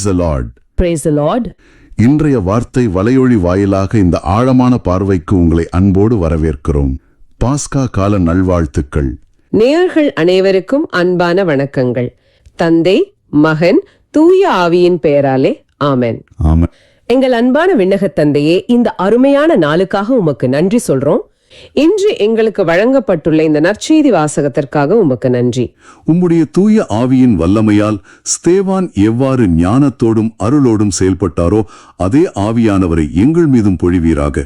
Praise the Lord. Praise the Lord. இன்றைய வார்த்தை வலையொலி வாயிலாக இந்த ஆழமான பார்வைக்கு உங்களை அன்போடு வரவேற்கிறோம். பாஸ்கா கால நல்வாழ்த்துக்கள். நேயர்கள் அனைவருக்கும் அன்பான வணக்கங்கள். தந்தை, மகன், தூய ஆவியின் பெயராலே ஆமென். ஆமென். எங்கள் அன்பான விண்ணக தந்தையே, இந்த அருமையான நாளுக்காக உமக்கு நன்றி சொல்றோம். இன்று எங்களுக்கு வழங்கப்பட்டுள்ள இந்த நற்செய்தி வாசகத்திற்காக உமக்கு நன்றி. உம்முடைய தூய ஆவியின் வல்லமையால் ஸ்தேவான் எவ்வாறு ஞானத்தோடும் அருளோடும் செயல்பட்டாரோ அதே ஆவியானவரை எங்கள் மீதும் பொழிவீராக.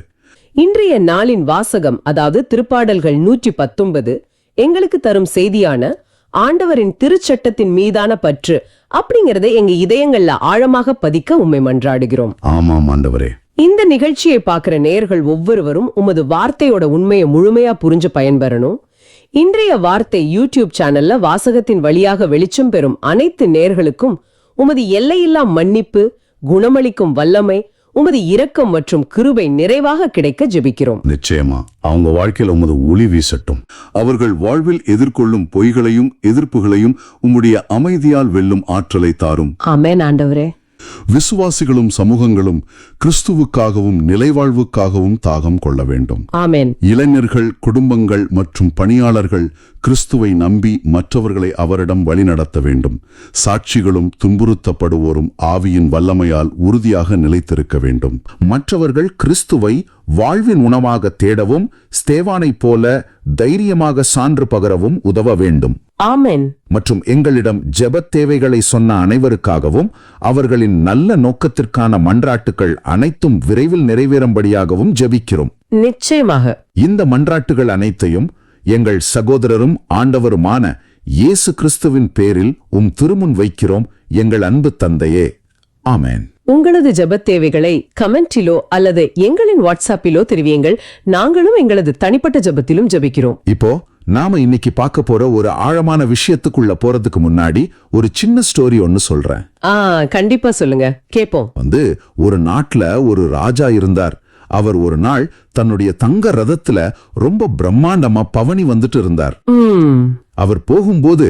இன்றைய நாளின் வாசகம், அதாவது திருப்பாடல்கள் 119, எங்களுக்கு தரும் செய்தியான ஆண்டவரின் திருச்சட்டத்தின் மீதான பற்று அப்படிங்கறத எங்க இதயங்கள்ல ஆழமாக பதிக்க உம்மை மன்றாடுகிறோம். ஆமாம் ஆண்டவரே. இந்த நிகழ்ச்சியை பார்க்கிற நேயர்கள் ஒவ்வொருவரும் உமது வார்த்தையோட உண்மையை முழுமையா புரிஞ்சு பயன்பெறணும். இன்றைய வார்த்தை யூடியூப் சேனல்ல வாசகத்தின் வழியாக வெளிச்சம் பெறும் அனைத்து நேயர்களுக்கும் உமது எல்லையில்லா மன்னிப்பு, குணமளிக்கும் வல்லமை, உமது இரக்கம் மற்றும் கிருபை நிறைவாக கிடைக்க ஜெபிக்கிறோம். நிச்சயமா அவங்க வாழ்க்கையில உமது ஒளி வீசட்டும். அவர்கள் வாழ்வில் எதிர்கொள்ளும் பொய்களையும் எதிர்ப்புகளையும் உம்முடைய அமைதியால் வெல்லும் ஆற்றலை தாரும். ஆமென் ஆண்டவரே. விசுவாசிகளும் சமூகங்களும் கிறிஸ்துவுக்காகவும் நிலைவாழ்வுக்காகவும் தாகம் கொள்ள வேண்டும். ஆமென். இளைஞர்கள், குடும்பங்கள் மற்றும் பணியாளர்கள் கிறிஸ்துவை நம்பி மற்றவர்களை அவரிடம் வழிநடத்த வேண்டும். சாட்சிகளும் துன்புறுத்தப்படுவோரும் ஆவியின் வல்லமையால் உறுதியாக நிலைத்திருக்க வேண்டும். மற்றவர்கள் கிறிஸ்துவை வாழ்வின் உணவாக தேடவும் ஸ்தேவானைப் போல தைரியமாக சான்று பகரவும் உதவ வேண்டும். ஆமென். மற்றும் எங்களிடம் ஜெபத் தேவைகளை சொன்ன அனைவருக்காகவும் அவர்களின் நல்ல நோக்கத்திற்கான மன்றாட்டுகள் அனைத்தும் விரைவில் நிறைவேறும்படியாகவும் ஜெபிக்கிறோம். நிச்சயமாக. இந்த மன்றாட்டுகள் அனைத்தையும் எங்கள் சகோதரரும் ஆண்டவருமான இயேசு கிறிஸ்துவின் பேரில் திருமுன் வைக்கிறோம், எங்கள் அன்பு தந்தையே. ஆமென். உங்களது ஜெபத் தேவைகளை கமெண்டிலோ அல்லது எங்களின் வாட்ஸ்அப்பிலோ தெரிவியுங்கள். நாங்களும் எங்களது தனிப்பட்ட ஜெபத்திலும் ஜெபிக்கிறோம். இப்போ நாம இன்னைக்கு பார்க்க போற ஒரு ஆழமான விஷயத்துக்குள்ள போறதுக்கு முன்னாடி ஒரு சின்ன ஸ்டோரி ஒன்னு சொல்றேன். கண்டிப்பா சொல்லுங்க, கேப்போம். ஒரு நாட்டுல ஒரு ராஜா இருந்தார். அவர் ஒரு நாள் தன்னுடைய தங்க ரதத்துல ரொம்ப பிரம்மாண்டமா பவனி வந்துட்டு இருந்தார். அவர் போகும்போது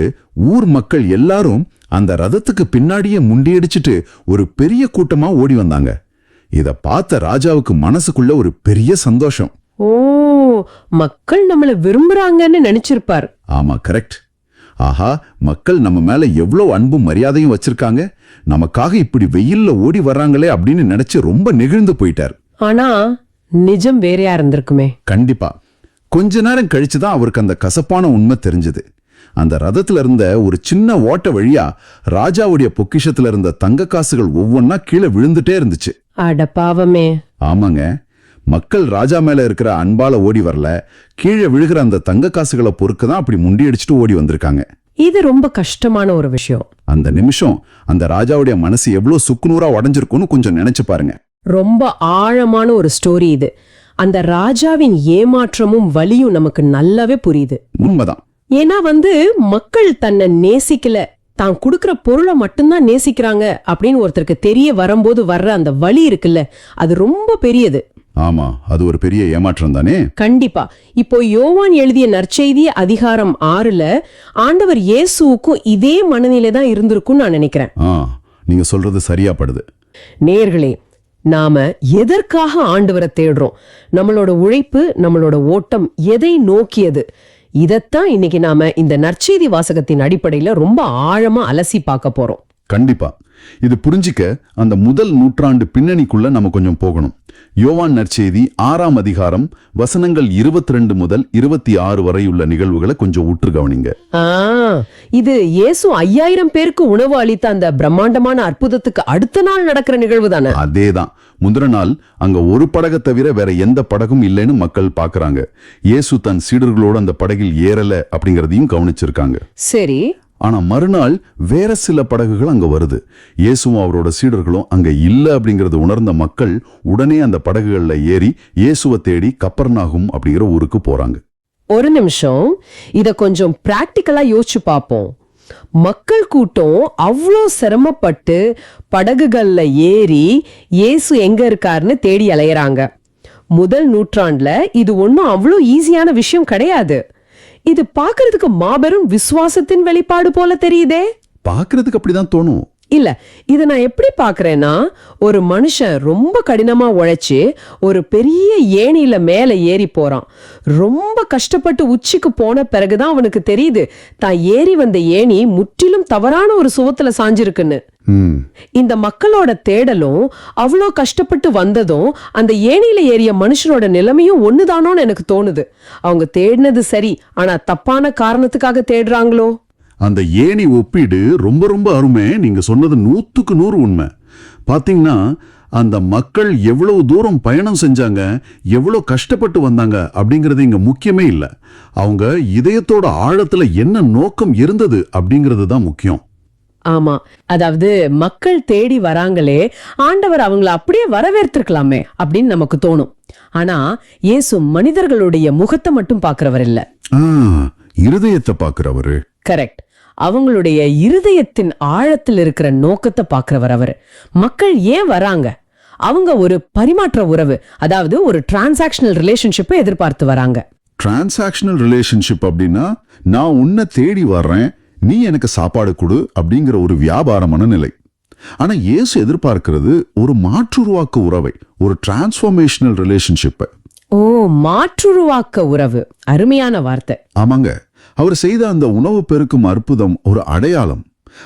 ஊர் மக்கள் எல்லாரும் அந்த ரதத்துக்கு பின்னாடியே முண்டியடிச்சிட்டு ஒரு பெரிய கூட்டமா ஓடி வந்தாங்க. இத பார்த்த ராஜாவுக்கு மனசுக்குள்ள ஒரு பெரிய சந்தோஷம். ஓ, மக்கள் நம்மள விரும்புறாங்கன்னு நினைச்சிருப்பார். ஆமா, கரெக்ட். ஆஹா, மக்கள் நம்ம மேல எவ்வளவு அன்பும் மரியாதையும் வச்சிருக்காங்க, நமக்காக இப்படி வெயில்ல ஓடி வர்றாங்களே அப்படின்னு நினைச்சு ரொம்ப நெகிழ்ந்து போயிட்டார். ஆனா நிஜம் வேறையா இருந்திருக்குமே. கண்டிப்பா. கொஞ்ச நேரம் கழிச்சுதான் அவருக்கு அந்த கசப்பான உண்மை தெரிஞ்சது. அந்த ரதத்துல இருந்த ஒரு சின்ன ஓட்ட வழியா ராஜாவுடைய பொக்கிஷத்துல இருந்த தங்க காசுகள் ஒவ்வொன்னா கீழே விழுந்துட்டே இருந்துச்சு. அட பாவமே. ஆமாங்க, மக்கள் ராஜா மேல இருக்கிற அன்பால ஓடி வரல, கீழே விழுகிற அந்த தங்க காசுகளை பொறுக்கதான் அப்படி முண்டியடிச்சுட்டு ஓடி வந்திருக்காங்க. இது ரொம்ப கஷ்டமான ஒரு விஷயம். அந்த நிமிஷம் அந்த ராஜாவுடைய மனசு எவ்வளவு சுக்குநூறா உடைஞ்சிருக்கும்னு கொஞ்சம் நினைச்சு பாருங்க. ரொம்ப ஆழமான ஒரு ஸ்டோரி இது. அந்த ராஜாவின் ஏமாற்றமும் வலியும் நமக்கு நல்லாவே புரியுது. உண்மைதான். ஏன்னா மக்கள் தன்னை நேசிக்கல, தான் கொடுக்கிற பொருளை மட்டும்தான் நேசிக்கிறாங்க அப்படின்னு ஒருத்தருக்கு தெரிய வரும்போது வர்ற அந்த வலி இருக்குல்ல, அது ரொம்ப பெரியது. ஆமா, அது ஒரு பெரிய ஏமாற்றம் தானே. கண்டிப்பா. இப்போ யோவான் எழுதிய நற்செய்தி அதிகாரம் 6ல ஆண்டவர் இயேசுவுக்கும் இதே மனநிலை தான் இருந்திருக்கும் நான் நினைக்கிறேன். நீங்க சொல்றது சரியா படுது. நேயர்களே, நாம எதற்காக ஆண்டவரை தேடுறோம்? நம்மளோட உழைப்பு, நம்மளோட ஓட்டம் எதை நோக்கியது? இதத்தான் இன்னைக்கு நாம இந்த நற்செய்தி வாசகத்தின் அடிப்படையில ரொம்ப ஆழமா அலசி பார்க்க போறோம். கண்டிப்பா. இது புரிஞ்சிக்க அந்த முதல் நூற்றாண்டு பின்னணிக்குள்ள நம்ம கொஞ்சம் போகணும். யோவான் நற்செய்தி 6ஆம் அதிகாரம் வசனங்கள் 22 முதல் 26 வரை உள்ள நிகழ்வுகளை கொஞ்சம் உற்று கவனிங்க. இது இயேசு 5000 பேருக்கு உணவு அளித்த அந்த பிரம்மாண்டமான அற்புதத்துக்கு அடுத்த நாள் நடக்கிற நிகழ்வு தானே? அதேதான். முந்திர நாள் அங்க ஒரு படகை தவிர வேற எந்த படகும் இல்லைன்னு மக்கள் பாக்குறாங்க. இயேசு தன் சீடர்களோடு அந்த படகில் ஏறல அப்படிங்கறதையும் கவனிச்சிருக்காங்க. சரி. ஆனா மறுநாள் வேற சில படகுகள் அங்க வருது. இயேசுவும் அவரோட சீடர்களும் அங்க இல்ல அப்படிங்கறது உணர்ந்த மக்கள் உடனே அந்த படகுகள்ல ஏறி இயேசுவை தேடி கப்பர்நாகும் அப்படிங்கிற ஊருக்கு போறாங்க. ஒரு நிமிஷம், இத கொஞ்சம் பிராக்டிக்கலா யோசிச்சு பார்ப்போம். மக்கள் கூட்டம் அவ்வளோ சிரமப்பட்டு படகுகள்ல ஏறி இயேசு எங்க இருக்காருன்னு தேடி அலையறாங்க. முதல் நூற்றாண்டுல இது ஒன்னும் அவ்வளோ ஈஸியான விஷயம் கிடையாது. இது பாக்குறதுக்கு மாபெரும் விசுவாசத்தின் வெளிப்பாடு போல தெரியுதே. பாக்குறதுக்கு அப்படிதான் தோணும். இல்ல, இத நான் எப்படி பாக்குறேன்னா, ஒரு மனுஷன் ரொம்ப கடினமா உழைச்சு ஒரு பெரிய ஏணியில மேல ஏறி போறான். ரொம்ப கஷ்டப்பட்டு உச்சிக்கு போன பிறகுதான் அவனுக்கு தெரியுது தான் ஏறி வந்த ஏணி முற்றிலும் தவறான ஒரு சுவத்துல சாஞ்சிருக்குன்னு. இந்த மக்களோட தேடலும் அவ்வளோ கஷ்டப்பட்டு வந்ததும் அந்த ஏணியில ஏறிய மனுஷனோட நிலைமையும் ஒண்ணுதானோன்னு எனக்கு தோணுது. அவங்க தேடினது சரி, ஆனா தப்பான காரணத்துக்காக தேடுறாங்களோ? அந்த ஏணி ஒப்பீடு ரொம்ப ரொம்ப அருமை. நீங்க சொன்னது 100க்கு 100 உண்மை. பாத்தீங்கன்னா அந்த மக்கள் எவ்வளவு தூரம் பயணம் செஞ்சாங்க, எவ்வளவு கஷ்டப்பட்டு வந்தாங்க அப்படிங்கிறது இங்க முக்கியமே இல்லை. அவங்க இதயத்தோட ஆழத்துல என்ன நோக்கம் இருந்தது அப்படிங்கிறது தான் முக்கியம். ஆமா, அதாவது மக்கள் தேடி வராங்களே, ஆண்டவர் அவங்கள அப்படியே வரவேற்றிருக்கலாமே அப்படின்னு நமக்கு தோணும். ஆனா இயேசு மனிதர்களுடைய முகத்தை மட்டும் பாக்குறவர் இல்ல, இருதயத்தை பாக்குறவரு. கரெக்ட். அவங்களுடைய இருதயத்தின் ஆழத்தில் இருக்கிற நோக்கத்தை பாக்குறவர் அவர். மக்கள் ஏன் வராங்க? அவங்க ஒரு பரிமாற்ற உறவு, அதாவது ஒரு டிரான்சாக்ஷனல் ரிலேஷன்ஷிப்பை எதிர்பார்த்து வராங்க. டிரான்சாக்ஷனல் ரிலேஷன்ஷிப் அப்படின்னா, நான் உன்னை தேடி வர்றேன், நீ எனக்கு சாப்பாடு கொடு அப்படிங்கிற ஒரு வியாபாரமான நிலை. ஆனா இயேசு எதிர்பார்க்கிறது ஒரு மாற்றுருவாக்க உறவை, ஒரு டிரான்ஸ்ஃபார்மேஷனல் ரிலேஷன்ஷிப்பை. ஓ, மாற்றுருவாக்க உறவு, அருமையான வார்த்தை. ஆமாங்க, அவர் செய்த அந்த உணவு பெருக்கும் அற்புதம் ஒரு அடையாளம்.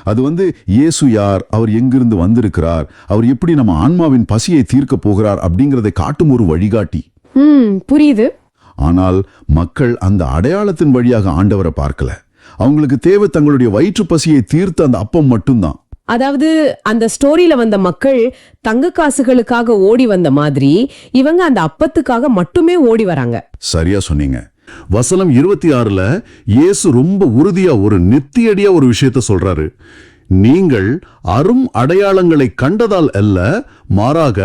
அது இயேசு யார், அவர் எங்கிருந்து வந்திருக்கிறார், அவர் எப்படி நம்ம ஆன்மாவின் பசியை தீர்க்க போகிறார் அப்படிங்கறதை காட்டும் ஒரு வழிகாட்டி. புரியுது. ஆனால் மக்கள் அந்த அடையாளத்தின் வழியாக ஆண்டவரை பார்க்கல. அவங்களுக்கு தேவை தங்களுடைய வயிற்று பசியை தீர்த்த அந்த அப்பம் மட்டும்தான். அதாவது அந்த ஸ்டோரியில வந்த மக்கள் தங்க காசுகளுக்காக ஓடி வந்த மாதிரி இவங்க அந்த அப்பத்துக்காக மட்டுமே ஓடி வராங்க. சரியா சொன்னீங்க. வசனம் 26ல இயேசு ரொம்ப உறுதியா ஒரு நெத்தியடியா ஒரு விஷயத்த சொல்றாரு. நீங்கள் அரும் அடையாளங்களை கண்டதால் அல்ல, மாறாக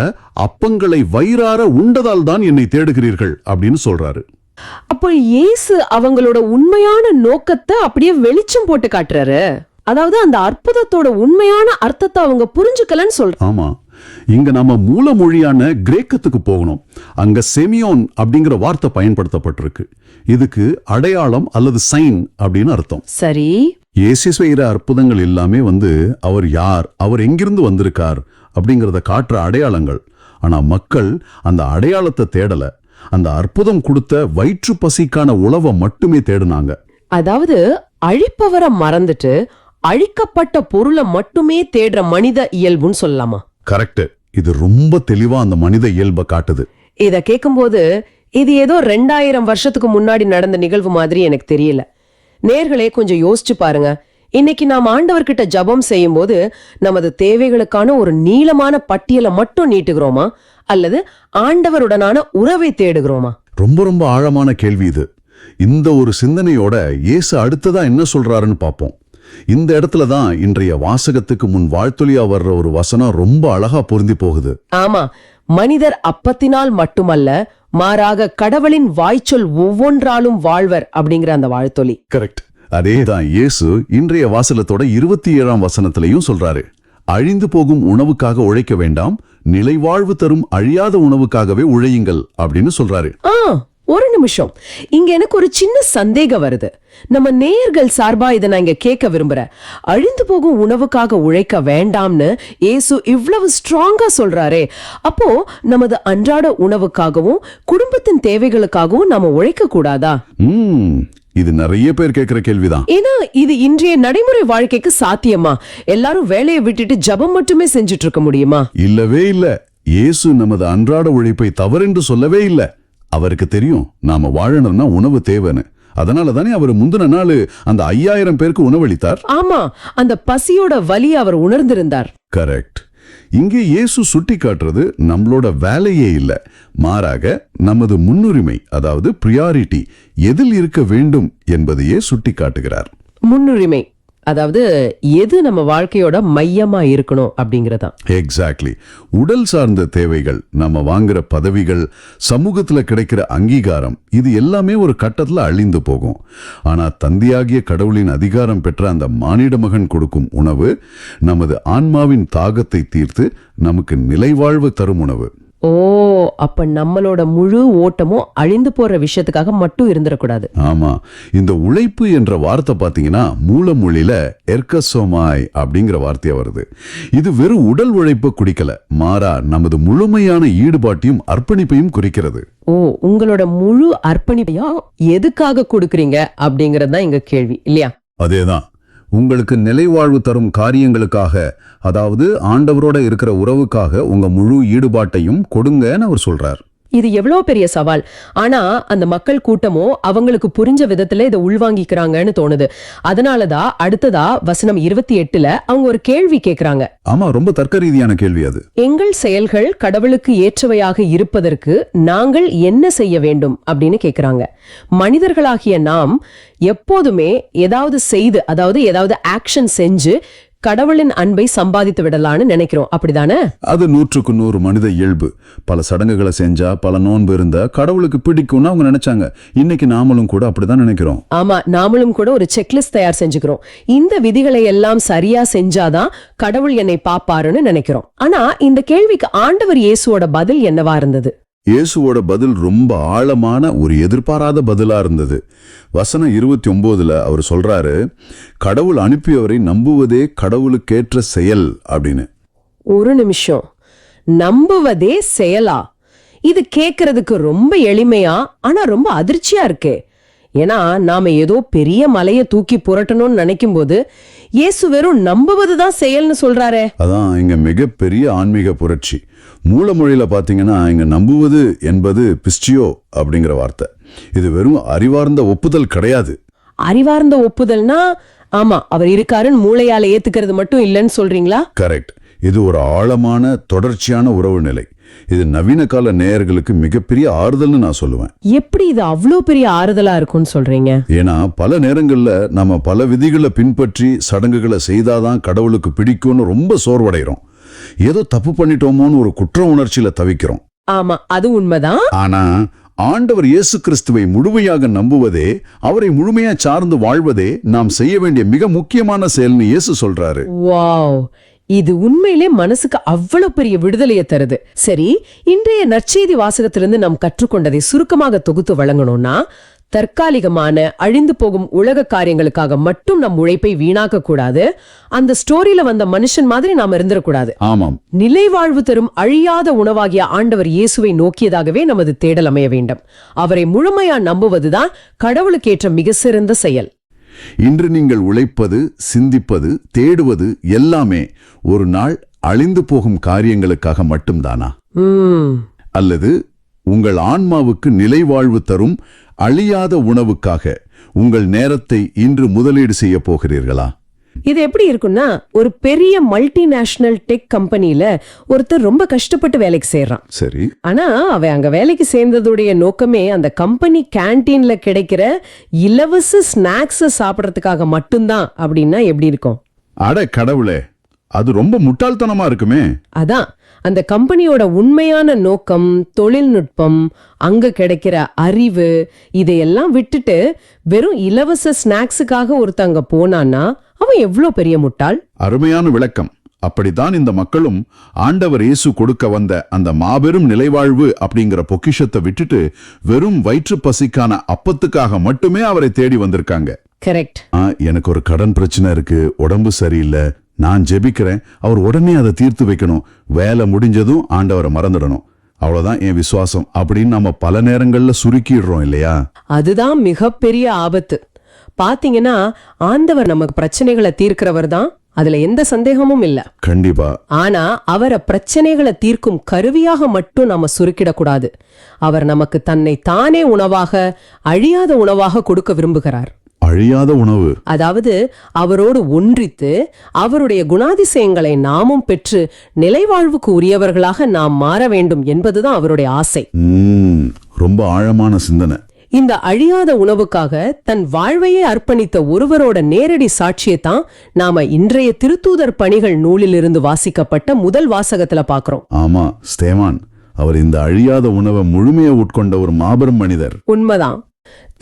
அப்பங்களை வயிறார உண்டதால் தான் என்னை தேடுகிறீர்கள் அப்படின்னு சொல்றாரு. அப்போ இயேசு அவங்களோட உண்மையான நோக்கத்தை அப்படியே வெளிச்சம் போட்டு காட்டுறாரு. அதாவது அந்த அற்புதத்தோட உண்மையான அர்த்தத்தை அவங்க புரிஞ்சுக்கலன்னு சொல்றாங்க. ஆமா, இங்க நம்ம மூல மொழியான கிரேக்கத்துக்கு போகணும். அங்க செமியோன் அப்படிங்கிற வார்த்தை பயன்படுத்தப்பட்டிருக்கு. இதுக்கு அடையாளம் அல்லது சைன் அப்படின்னு அர்த்தம். சரி, இயேசு செய்கிற அற்புதங்கள் எல்லாமே அவர் யார், அவர் எங்கிருந்து வந்திருக்கார் அப்படிங்கறத காட்டுற அடையாளங்கள். ஆனா மக்கள் அந்த அடையாளத்தை தேடல, அந்த அற்புதம் கொடுத்த வயிற்று பசிக்கான உணவை மட்டுமே தேடினாங்க. அதாவது அழிப்பவரை மறந்துட்டு அழிக்கப்பட்ட பொருளை மட்டுமே தேடுற மனித இயல்புன்னு சொல்லலாமா? கரெக்ட். இது ரொம்ப தெளிவா அந்த மனித இயல்பை காட்டுது. இத கேட்கும்போது இது ஏதோ 2000 வருஷத்துக்கு முன்னாடி நடந்த நிகழ்வு மாதிரி எனக்கு தெரியல. நேர்களே, கொஞ்சம் யோசிச்சு பாருங்க. இன்னைக்கு நாம் ஆண்டவர்கிட்ட ஜபம் செய்யும் போது நமது தேவைகளுக்கான ஒரு நீளமான பட்டியலை மட்டும் நீட்டுகிறோமா, அல்லது ஆண்டவருடனான உறவை தேடுகிறோமா? ரொம்ப ரொம்ப ஆழமான கேள்வி இது. இந்த ஒரு சிந்தனையோட இயேசு அடுத்ததா என்ன சொல்றாருன்னு பார்ப்போம். இந்த இடத்துல தான் இன்றைய வாசகத்துக்கு முன் வாழ்த்தொலியா வர்ற ஒரு வசனம் ரொம்ப அழகா பொருந்தி போகுது. ஆமா, மனிதர் அப்பத்தினால் மட்டுமல்ல, மாறாக கடவுளின் வாய்ச்சொல் ஒவ்வொன்றாலும் வாழ்வர் அப்படிங்கிற அந்த வாழ்த்தொலி. கரெக்ட். அதேதான் இயேசு இன்றைய வாசகத்தோட 27ஆம் வசனத்திலையும் சொல்றாரு. அழிந்து போகும் உணவுக்காக உழைக்க வேண்டாம், நிலைவாழ்வு தரும் அழியாத உணவுக்காகவே உழையுங்கள் அப்படின்னு சொல்றாரு. ஒரு நிமிஷம், இங்க எனக்கு ஒரு சின்ன சந்தேகம் வருது. நம்ம நேயர்கள் சார்பா இதை நான் இங்க கேட்க விரும்புறேன். அழிந்து போகும் உணவுக்காக உழைக்க வேண்டாம்னு இயேசு இவ்வளவு ஸ்ட்ராங்கா சொல்றாரே, அப்போ நமது அன்றாட உணவுக்காகவும் குடும்பத்தின் தேவைகளுக்காகவும் நாம உழைக்க கூடாதா? இது நிறைய பேர் கேட்கிற கேள்விதான். ஏன்னா இது இன்றைய நடைமுறை வாழ்க்கைக்கு சாத்தியமா? எல்லாரும் வேலையை விட்டுட்டு ஜபம் மட்டுமே செஞ்சுட்டு இருக்க முடியுமா? இல்லவே இல்ல. இயேசு நமது அன்றாட உழைப்பை தவறென்று சொல்லவே இல்ல. அவருக்கு தெரியும் நாம வாழணும்னா உணவு தேவைன்னு. அதனால தானே அவர் முந்தின நாள் அந்த 5000 பேருக்கு உணவளித்தார். ஆமா, அந்த பசியோட வலி அவர் உணர்ந்திருந்தார். கரெக்ட். இங்கே இயேசு சுட்டி காட்டுறது நம்மளோட வேலையே இல்ல, மாறாக நமது முன்னுரிமை, அதாவது பிரியாரிட்டி எதில் இருக்க வேண்டும் என்பதையே சுட்டி காட்டுகிறார். முன்னுரிமை, அதாவது எது நம்ம வாழ்க்கையோட மையமா இருக்கணும் அப்படிங்கறதா. எக்ஸாக்ட்லி. உடல் சார்ந்த தேவைகள், நம்ம வாங்குற பதவிகள், சமூகத்துல கிடைக்கிற அங்கீகாரம், இது எல்லாமே ஒரு கட்டத்துல அழிந்து போகும். ஆனா தந்தையாகிய கடவுளின் அதிகாரம் பெற்ற அந்த மானிட மகன் கொடுக்கும் உணவு நமது ஆன்மாவின் தாகத்தை தீர்த்து நமக்கு நிலைவாழ்வு தரும் உணவு. ஓ, அப்ப நம்மளோட முழு ஓட்டமும் அழிந்து போற விஷயத்துக்காக மட்டும் இருந்துடக்கூடாது. ஆமா, இந்த உழைப்பு என்ற வார்த்தை பாத்தீங்கன்னா மூல மொழியில எர்கசோமாய் அப்படிங்கிற வார்த்தையா வருது. இது வெறும் உடல் உழைப்பை குறிக்கல, மாறா நமது முழுமையான ஈடுபாட்டையும் அர்ப்பணிப்பையும் குறிக்கிறது. ஓ, உங்களோட முழு அர்ப்பணிப்பையும் எதுக்காக கொடுக்கறீங்க அப்படிங்கறது தான் எங்க கேள்வி இல்லையா? அதேதான், உங்களுக்கு நிலைவாழ்வு தரும் காரியங்களுக்காக, அதாவது ஆண்டவரோட இருக்கிற உறவுக்காக உங்க முழு ஈடுபாட்டையும் கொடுங்கன்னு அவர் சொல்றார். இது எவ்வளவு பெரிய சவால். ஆனா அந்த மக்கள் கூட்டமோ அவங்களுக்கு புரிஞ்ச விதத்துல இதை உள்வாங்கிக்கிறாங்கன்னு தோணுது. அதனாலதான் அடுத்ததா வசனம் 28 அவங்க ஒரு கேள்வி கேக்குறாங்க. ஆமா, ரொம்ப தர்க்க ரீதியான கேள்வி அது. எங்கள் செயல்கள் கடவுளுக்கு ஏற்றவையாக இருப்பதற்கு நாங்கள் என்ன செய்ய வேண்டும் அப்படின்னு கேக்குறாங்க. மனிதர்களாகிய நாம் எப்போதுமே ஏதாவது செய்து, அதாவது ஏதாவது ஆக்ஷன் செஞ்சு கடவுளின் அன்பை சம்பாதித்து விடலான்னு நினைக்கிறோம், அப்படிதானே? அது 100க்கு 100 மனித இயல்பு. பல சடங்குகளை செஞ்சா, பல நோன்பு இருந்தா கடவுளுக்கு பிடிக்கும்னு அவங்க நினைச்சாங்க. இன்னைக்கு நாமளும் கூட அப்படிதான் நினைக்கிறோம். ஆமா, நாமளும் கூட ஒரு செக்லிஸ்ட் தயார் செஞ்சுக்கிறோம். இந்த விதிகளை எல்லாம் சரியா செஞ்சாதான் கடவுள் என்னை பாப்பாருன்னு நினைக்கிறோம். ஆனா இந்த கேள்விக்கு ஆண்டவர் இயேசுவோட பதில் என்னவா இருந்தது? இயேசுவோட பதில் ரொம்ப ஆழமான ஒரு எதிர்பாராத பதிலா இருந்தது. வசனம் 29 அவர் சொல்றாரு, கடவுள் அனுப்பியவரை நம்புவதே கடவுளுக்கேற்ற செயல் அப்படின்னு. ஒரு நிமிஷம், நம்புவதே செயலா? இது கேக்குறதுக்கு ரொம்ப எளிமையா ஆனா ரொம்ப அதிர்ச்சியா இருக்கே. ஏன்னா நாம ஏதோ பெரிய மலையை தூக்கி புரட்டணும்னு நினைக்கும் போது இயேசு வெறும் நம்புவதுதான் செயல்னு சொல்றாரே. அதான் இங்க மிகப்பெரிய ஆன்மீக புரட்சி. மூலமொழியில பாத்தீங்கன்னா இங்க நம்புவது என்பது பிஸ்டியோ அப்படிங்கிற வார்த்தை. இது வெறும் அறிவார்ந்த ஒப்புதல் கிடையாது. அறிவார்ந்த ஒப்புதல்னா, ஆமா அவர் இருக்காருன்னு மூளையால ஏத்துக்கிறது மட்டும் இல்லைன்னு சொல்றீங்களா? கரெக்ட். இது ஒரு ஆழமான தொடர்ச்சியான உறவு நிலை. இது நவீன கால நேயர்களுக்கு மிகப்பெரிய ஆறுதல்னு நான் சொல்லுவேன். எப்படி இது அவ்வளோ பெரிய ஆறுதலா இருக்கும்னு சொல்றீங்க? ஏன்னா பல நேரங்கள்ல நம்ம பல விதிகளை பின்பற்றி சடங்குகளை செய்தாதான் கடவுளுக்கு பிடிக்கும்னு ரொம்ப சோர்வடைகிறோம். ஏதோ தப்பு பண்ணிட்டோமோன்னு ஒரு குற்ற உணர்ச்சியில தவிக்கிறோம். ஆமா, அது உண்மைதான். ஆனா ஆண்டவர் இயேசு கிறிஸ்துவை முழுமையாக நம்புவதே, அவரை முழுமையா சார்ந்து வாழ்வதே நாம் செய்ய வேண்டிய மிக முக்கியமான செயல்னு இயேசு சொல்றாரு. வாவ், இது உண்மையிலே மனசுக்கு அவ்வளவு பெரிய விடுதலையை தருது. சரி, இன்றைய நற்செய்தி வாசகத்திலிருந்து நாம் கற்றுக்கொண்டதை சுருக்கமாக தொகுத்து வழங்கணும்னா, தற்காலிகமான அழிந்து போகும் உலக காரியங்களுக்காக மட்டும் நம் உழைப்பை வீணாக்க கூடாது. அந்த ஸ்டோரியில வந்த மனுஷன் மாதிரி நாம இருந்துடக்கூடாது. ஆமாம், நிலை வாழ்வு தரும் அழியாத உணவாகிய ஆண்டவர் இயேசுவை நோக்கியதாகவே நமது தேடல் அமைய வேண்டும். அவரை முழுமையா நம்புவதுதான் கடவுளுக்கேற்ற மிக சிறந்த செயல். இன்று நீங்கள் உழைப்பது, சிந்திப்பது, தேடுவது எல்லாமே ஒரு நாள் அழிந்து போகும் காரியங்களுக்காக மட்டும்தானா? அல்லது உங்கள் ஆன்மாவுக்கு நிலைவாழ்வு தரும் அழியாத உணவுக்காக உங்கள் நேரத்தை இன்று முதலீடு செய்ய போகிறீர்களா? இது எப்படி இருக்குன்னா, ஒரு பெரிய மல்டிநேஷனல் டெக் கம்பெனில ஒருத்தர் ரொம்ப கஷ்டப்பட்டு வேலைக்கு சேர்றான். சரி. ஆனா அவன் அங்க வேலைக்கு சேர்ந்ததுடைய நோக்கமே அந்த கம்பெனி கேன்டீன்ல கிடைக்கிற இலவச ஸ்நாக்ஸ் சாப்பிடறதுக்காக மட்டும்தான் அப்படின்னா எப்படி இருக்கும்? அட கடவுளே, அது ரொம்ப முட்டாள்தனமா இருக்குமே. அதான், அந்த கம்பெனியோட உண்மையான நோக்கம், தொழில்நுட்பம், அங்க கிடைக்கிற அறிவு, இதையெல்லாம் விட்டுட்டு வெறும் இலவச ஸ்நாக்ஸுக்காக ஒருத்தங்க போனான்னா அவன் எவ்வளவு பெரிய முட்டாள். அருமையான விளக்கம். அப்படித்தான் இந்த மக்களும் ஆண்டவர் இயேசு கொடுக்க வந்த அந்த மாபெரும் நிலைவாழ்வு அப்படிங்கிற பொக்கிஷத்தை விட்டுட்டு வெறும் வயிற்று பசிக்கான அப்பத்துக்காக மட்டுமே அவரை தேடி வந்திருக்காங்க. கரெக்ட். எனக்கு ஒரு கடன் பிரச்சனை இருக்கு, உடம்பு சரியில்லை, நான் ஜெபிக்கிறேன், அவர் உடனே அதை தீர்த்து வைக்கணும், வேலை முடிஞ்சதும் ஆண்டவரை மறந்துடணும், அவ்வளவுதான் என் விசுவாசம் அப்படின்னு நம்ம பல நேரங்கள்ல சுருக்கிடுறோம் இல்லையா? அதுதான் மிகப்பெரிய ஆபத்து. பாத்தீங்கன்னா ஆண்டவர் நமக்கு பிரச்சனைகளை தீர்க்கிறவர் தான், அதுல எந்த சந்தேகமும் இல்ல. கண்டிப்பா. ஆனா அவரை பிரச்சனைகளை தீர்க்கும் கருவியாக மட்டும் நாம சுருக்கிடக்கூடாது. அவர் நமக்கு தன்னை தானே உணவாக, அழியாத உணவாக கொடுக்க விரும்புகிறார். அழியாத உணவு, அதாவது அவரோடு ஒன்றித்து அவருடைய குணாதிசயங்களை நாமும் பெற்று நிலைவாழ்வுக்கு உரியவர்களாக நாம் மாற வேண்டும் என்பதுதான் அவருடைய ஆசை. ரொம்ப ஆழமான சிந்தனை. இந்த அழியாத உணவுக்காக தன் வாழ்வையே அர்ப்பணித்த ஒருவரோட நேரடி சாட்சியத்தான் நாம இன்றைய திருத்தூதர் பணிகள் நூலிலிருந்து வாசிக்கப்பட்ட முதல் வாசகத்துல பாக்குறோம். ஆமா, ஸ்தேவான் அவர் இந்த அழியாத உணவை முழுமையா உட்கொண்ட ஒரு மாபெரும் மனிதர். உண்மைதான்.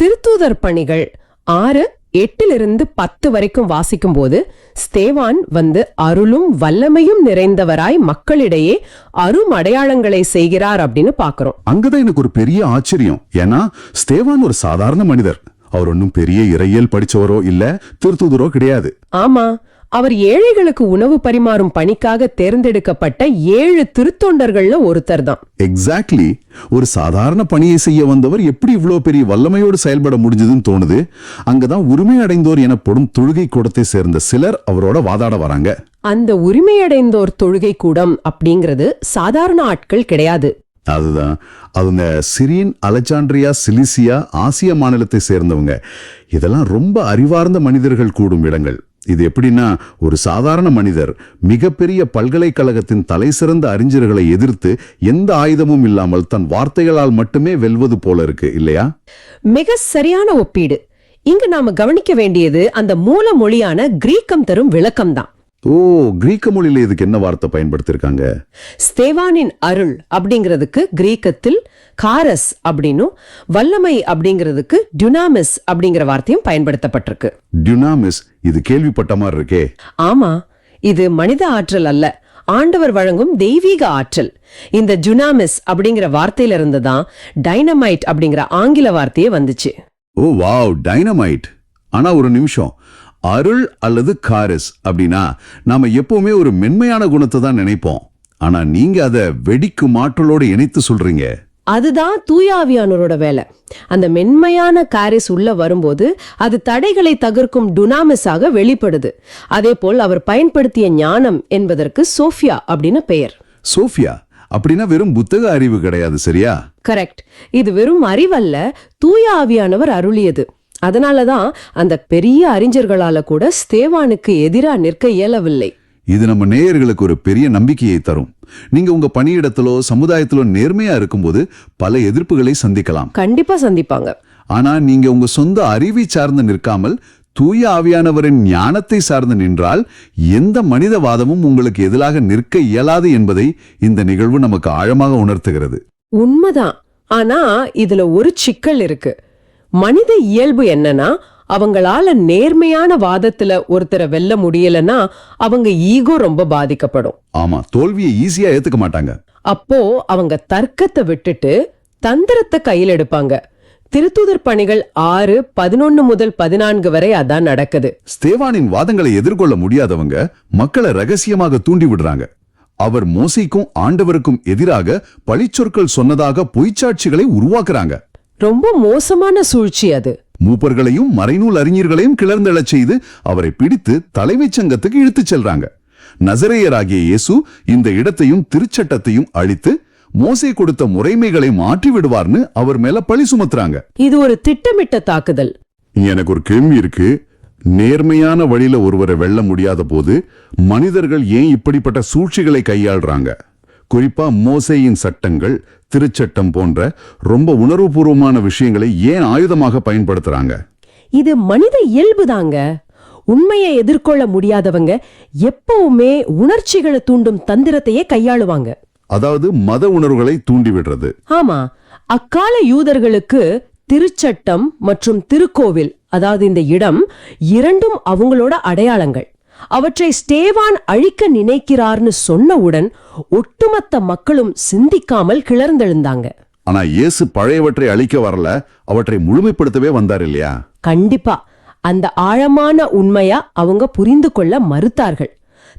திருத்தூதர் பணிகள் 6, 8 to 10 வரைக்கும் வாசிக்கும் போது ஸ்தேவான் வந்து அருளும் வல்லமையும் நிறைந்தவராய் மக்களிடையே அரும் அடையாளங்களை செய்கிறார் அப்படின்னு பாக்குறோம். அங்கதான் எனக்கு ஒரு பெரிய ஆச்சரியம். ஏன்னா ஸ்தேவான் ஒரு சாதாரண மனிதர். அவர் ஒன்னும் பெரிய இறையியல் படிச்சவரோ இல்ல திருத்தூதரோ கிடையாது. ஆமா, அவர் ஏழைகளுக்கு உணவு பரிமாறும் பணிக்காக தேர்ந்தெடுக்கப்பட்ட 7 திருத்தொண்டர்கள்ல ஒருத்தர் தான். எக்ஸாக்ட்லி. ஒரு சாதாரண பணியை செய்ய வந்தவர் எப்படி இவ்வளவு பெரிய வல்லமையோடு செயல்பட முடிஞ்சதுன்னு தோணுது. அங்கதான் உரிமை அடைந்தோர் எனப்படும் தொழுகை கூடத்தை சேர்ந்த சிலர் அவரோட வாதாட வராங்க. அந்த உரிமையடைந்தோர் தொழுகை கூடம் அப்படிங்கிறது சாதாரண ஆட்கள் கிடையாது. அதுதான் அவங்க சிரியன், அலெக்சாண்ட்ரியா, சிலிசியா, ஆசிய மாநிலத்தை சேர்ந்தவங்க. இதெல்லாம் ரொம்ப அறிவார்ந்த மனிதர்கள் கூடும் இடங்கள். இது எப்படின்னா, ஒரு சாதாரண மனிதர் மிகப்பெரிய பல்கலைக்கழகத்தின் தலை சிறந்த அறிஞர்களை எதிர்த்து எந்த ஆயுதமும் இல்லாமல் தன் வார்த்தைகளால் மட்டுமே வெல்வது போல இருக்கு இல்லையா? மிக சரியான ஒப்பீடு. இங்கு நாம கவனிக்க வேண்டியது அந்த மூல மொழியான கிரீக்கம் தரும் விளக்கம் தான். ஓ, கிரீக்க மொழியில இதுக்கு என்ன வார்த்தை பயன்படுத்திருக்காங்க? ஸ்தேவானின் அருள் அப்படிங்கிறதுக்கு கிரீக்கத்தில் காரஸ் அப்படின்னும், வல்லமை அப்படிங்கிறதுக்கு டுனாமிஸ் அப்படிங்கிற வார்த்தையும் பயன்படுத்தப்பட்டிருக்கு. டுனாமிஸ், இது கேள்விப்பட்ட மாதிரி இருக்கே. ஆமா, இது மனித ஆற்றல் அல்ல, ஆண்டவர் வழங்கும் தெய்வீக ஆற்றல். இந்த டுனாமிஸ் அப்படிங்கிற வார்த்தையில இருந்து தான் டைனமைட் அப்படிங்கிற ஆங்கில வார்த்தையே வந்துச்சு. ஓ வாவ், டைனமைட். ஆனா ஒரு நிமிஷம், அருள் அல்லது காரிஸ் அப்படின்னா நாம எப்பவுமே ஒரு மென்மையான குணத்தை தான் நினைப்போம். ஆனா நீங்க அதை வெடிக்கும் ஆற்றலோடு இணைத்து சொல்றீங்க. அதுதான் தூயாவியானோரோட வேலை. அந்த மென்மையான காரிஸ் உள்ள வரும்போது அது தடைகளை தகர்க்கும் டுனாமிஸாக வெளிப்படுது. அதே போல் அவர் பயன்படுத்திய ஞானம் என்பதற்கு சோஃபியா அப்படின்னு பெயர். சோஃபியா அப்படின்னா வெறும் புத்தக அறிவு கிடையாது, சரியா? கரெக்ட். இது வெறும் அறிவல்ல, தூய ஆவியானவர் அருளியது. அதனாலதான் அந்த பெரிய அறிஞர்களால கூட ஸ்தேவானுக்கு எதிரா நிற்க இயலவில்லை. இது நம்ம நேயர்களுக்கு ஒரு பெரிய நம்பிக்கையை தரும். நீங்க உங்க பணியிடத்திலோ சமுதாயத்திலோ நேர்மையா இருக்கும்போது பல எதிர்ப்புகளை சந்திக்கலாம். கண்டிப்பா சந்திப்பாங்க. ஆனா நீங்க உங்க சொந்த அறிவை சார்ந்து நிற்காமல் தூய ஆவியானவரின் ஞானத்தை சார்ந்து நின்றால் எந்த மனிதவாதமும் உங்களுக்கு எதிராக நிற்க இயலாது என்பதை இந்த நிகழ்வு நமக்கு ஆழமாக உணர்த்துகிறது. உண்மைதான். ஆனா இதுல ஒரு சிக்கல் இருக்கு. மனித இயல்பு என்னன்னா, அவங்களால நேர்மையான வாதத்துல ஒருத்தரை வெல்ல முடியலன்னா அவங்க ஈகோ ரொம்ப பாதிக்கப்படும். ஆமா, தோல்வியை ஈஸியா ஏத்துக்க மாட்டாங்க. அப்போ அவங்க தர்க்கத்தை விட்டுட்டு தந்திரத்தை கையில் எடுப்பாங்க. திருத்தூதர் பணிகள் 6:11 முதல் 14 வரை அதான் நடக்குது. ஸ்தேவானின் வாதங்களை எதிர்கொள்ள முடியாதவங்க மக்களை ரகசியமாக தூண்டி விடுறாங்க. அவர் மோசேக்கும் ஆண்டவருக்கும் எதிராக பழிச்சொற்கள் சொன்னதாக பொய்ச்சாட்சிகளை உருவாக்குறாங்க. ரொம்ப மோசமான சூழ்ச்சி அது. மூப்பர்களையும் மறைநூல் அறிஞர்களையும் கிளர்ந்தெழச் செய்து அவரை பிடித்து தலைமைச் சங்கத்துக்கு இழுத்துச் செல்றாங்க. நசரேயராகிய இயேசு இந்த இடத்தையும் திருச்சட்டத்தையும் அழித்து மோசே கொடுத்த முறைமைகளை மாற்றி விடுவார்னு அவர் மேல பழி சுமத்துறாங்க. இது ஒரு திட்டமிட்ட தாக்குதல். எனக்கு ஒரு கேள்வி இருக்கு. நேர்மையான வழியில ஒருவரை வெல்ல முடியாத போது மனிதர்கள் ஏன் இப்படிப்பட்ட சூழ்ச்சிகளை கையாள்றாங்க? குறிப்பா மோசேயின் சட்டங்கள், திருச்சட்டம் போன்ற ரொம்ப உணர்வுபூர்வமான விஷயங்களை ஏன் ஆயுதமாக பயன்படுத்துறாங்க? இது மனித இயல்புதாங்க. உண்மையை எதிர்கொள்ள முடியாதவங்க எப்பவுமே உணர்ச்சிகளை தூண்டும் தந்திரத்தையே கையாளுவாங்க. அதாவது மத உணர்வுகளை தூண்டி விடுறது. ஆமா, அக்கால யூதர்களுக்கு திருச்சட்டம் மற்றும் திருக்கோவில், அதாவது இந்த இடம் இரண்டும் அவங்களோட அடையாளங்கள். அவற்றை ஸ்தேவான் அழிக்க நினைக்கிறார்னு சொன்னவுடன் ஒட்டுமொத்த மக்களும் சிந்திக்காமல் கிளர்ந்தெழுந்தாங்க. ஆனா இயேசு பழையவற்றை அழிக்க வரல, அவற்றை முழுமைப்படுத்தவே வந்தார் இல்லையா? கண்டிப்பா. அந்த ஆழமான உண்மையா அவங்க புரிந்து கொள்ள மறுத்தார்கள்.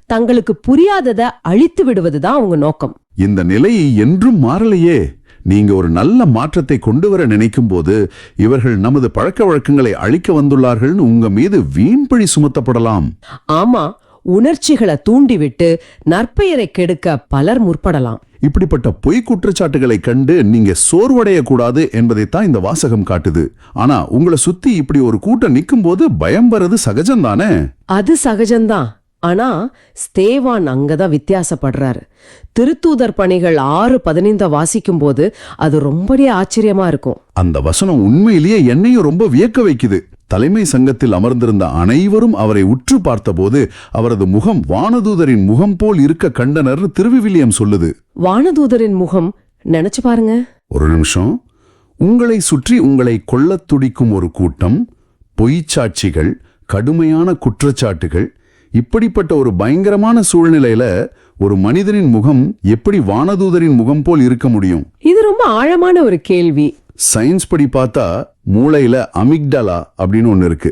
தங்களுக்கு புரியாததை அழித்து விடுவதுதான் அவங்க நோக்கம். இந்த நிலை என்றும் மாறலையே. நீங்க ஒரு நல்ல மாற்றத்தை கொண்டு வர நினைக்கும் போது இவர்கள் நமது பழக்க வழக்கங்களை அழிக்க வந்துள்ளார்கள்னு உங்க மீது வீண்பழி சுமத்தப்படலாம். ஆமா, உணர்ச்சிகளை தூண்டிவிட்டு நற்பெயரை கெடுக்க பலர் முற்படலாம். இப்படிப்பட்ட பொய் குற்றச்சாட்டுகளை கண்டு நீங்க சோர்வடைய கூடாது என்பதைத்தான் இந்த வாசகம் காட்டுது. ஆனா உங்களை சுத்தி இப்படி ஒரு கூட்டம் நிக்கும் போது பயம் வர்றது சகஜம்தானே? அது சகஜம்தான். ஆனா ஸ்தேவான் அங்கதான் வித்தியாசப்படுறாரு. திருத்தூதர் பணிகள் 6:15 வாசிக்கும் போது அது ரொம்பவே ஆச்சரியமா இருக்கும். அந்த வசனம் உண்மையிலேயே என்னையும் ரொம்ப வியக்க வைக்குது. தலைமை சங்கத்தில் அமர்ந்திருந்த அனைவரும் அவரை உற்று பார்த்தபோது அவரது முகம் வானதூதரின் முகம் போல் இருக்க கண்டனர் திருவிவிலியம் சொல்லுது. வானதூதரின் முகம் நினைச்சு பாருங்க. ஒரு நிமிஷம். உங்களை சுற்றி உங்களை கொல்லத் துடிக்கும் ஒரு கூட்டம், பொய்ச்சாட்சிகள், கடுமையான குற்றச்சாட்டுகள், இப்படிப்பட்ட ஒரு பயங்கரமான சூழ்நிலையில ஒரு மனிதனின் முகம் எப்படி வானதூதரின் முகம் போல் இருக்க முடியும்? இது ரொம்ப ஆழமான ஒரு கேள்வி. சயின்ஸ் படி பார்த்தா மூளையில அமிக்டலா அப்படின்னு ஒன்று இருக்கு.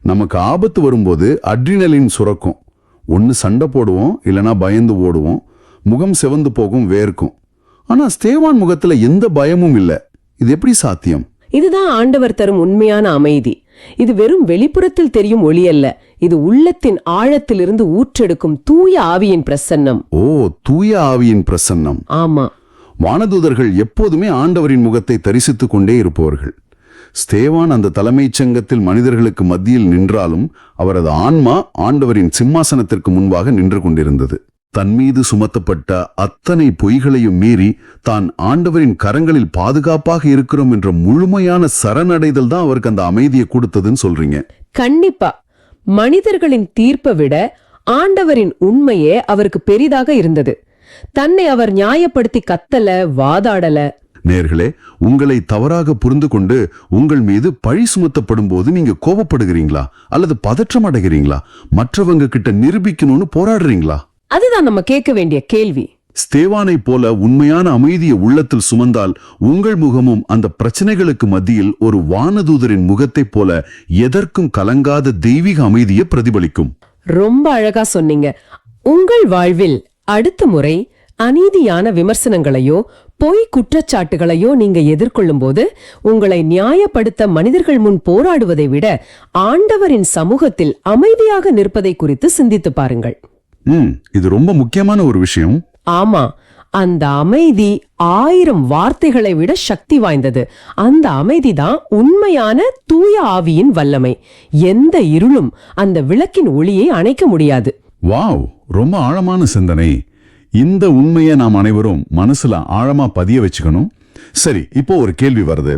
நமக்கு ஆபத்து வரும்போது அட்ரினலின் சுரக்கும். ஒன்று சண்டை போடுவோம், இல்லைனா பயந்து ஓடுவோம், முகம் செவந்து போகும், வேர்க்கும். ஆனா ஸ்தேவான் முகத்துல எந்த பயமும் இல்லை. இது எப்படி சாத்தியம்? இதுதான் ஆண்டவர் தரும் உண்மையான அமைதி. இது வெறும் வெளிப்புறத்தில் தெரியும் ஒளி அல்ல, இது உள்ளத்தின் ஆழத்திலிருந்து ஊற்றெடுக்கும் தூய ஆவியின் பிரசன்னம். ஓ, தூய ஆவியின் பிரசன்னம். ஆமா, வானதூதர்கள் எப்போதுமே ஆண்டவரின் முகத்தை தரிசித்துக் கொண்டே இருப்பவர்கள். ஸ்தேவான் அந்த தலைமைச் சங்கத்தில் மனிதர்களுக்கு மத்தியில் நின்றாலும் அவரது ஆன்மா ஆண்டவரின் சிம்மாசனத்திற்கு முன்பாக நின்று கொண்டிருந்தது. தன் மீது சுமத்தப்பட்ட அத்தனை பொய்களையும் மீறி தான் ஆண்டவரின் கரங்களில் பாதுகாப்பாக இருக்கிறோம் என்ற முழுமையான சரணடைதல் தான் அவருக்கு அந்த அமைதியை கொடுத்ததுன்னு சொல்றீங்க. கண்டிப்பா. மனிதர்களின் தீர்ப்பை விட ஆண்டவரின் உண்மையே அவருக்கு பெரிதாக இருந்தது. தன்னை அவர் நியாயப்படுத்தி கத்தல, வாதாடல. நேர்களே, உங்களை தவறாக புரிந்து கொண்டு உங்கள் மீது பழி சுமத்தப்படும் போது நீங்க கோபப்படுகிறீங்களா அல்லது பதற்றம் அடைகிறீங்களா? மற்றவங்க கிட்ட நிரூபிக்கணும்னு போராடுறீங்களா? அதுதான் நம்ம கேட்க வேண்டிய கேள்வி. ஸ்தேவானை போல உண்மையான அமைதியை உள்ளத்தில் சுமந்தால் உங்கள் முகமும் அந்த பிரச்சனைகளுக்கு மத்தியில் ஒரு வானதூதரின் முகத்தைப் போல எதற்கும் கலங்காத தெய்வீக அமைதியை பிரதிபலிக்கும். ரொம்ப அழகா சொன்னீங்க. உங்கள் வாழ்வில் அடுத்த முறை அநீதியான விமர்சனங்களையோ பொய் குற்றச்சாட்டுகளையோ நீங்க எதிர்கொள்ளும் போது உங்களை நியாயப்படுத்த மனிதர்கள் முன் போராடுவதை விட ஆண்டவரின் சமூகத்தில் அமைதியாக நிற்பதை குறித்து சிந்தித்து பாருங்கள். இது ரொம்ப முக்கியமான ஒரு விஷயம். ஆமா, அந்த அமைதி 1000 வார்த்தைகளை விட சக்தி வாய்ந்தது. அந்த அமைதிதான் உண்மையான தூய ஆவியின் வல்லமை. எந்த இருளும் அந்த விளக்கின் ஒளியை அணைக்க முடியாது. வாவ், ரொம்ப ஆழமான சிந்தனை. இந்த உண்மையை நாம் அனைவரும் மனசுல ஆழமா பதிய வச்சுக்கணும். சரி, இப்போ ஒரு கேள்வி வருது.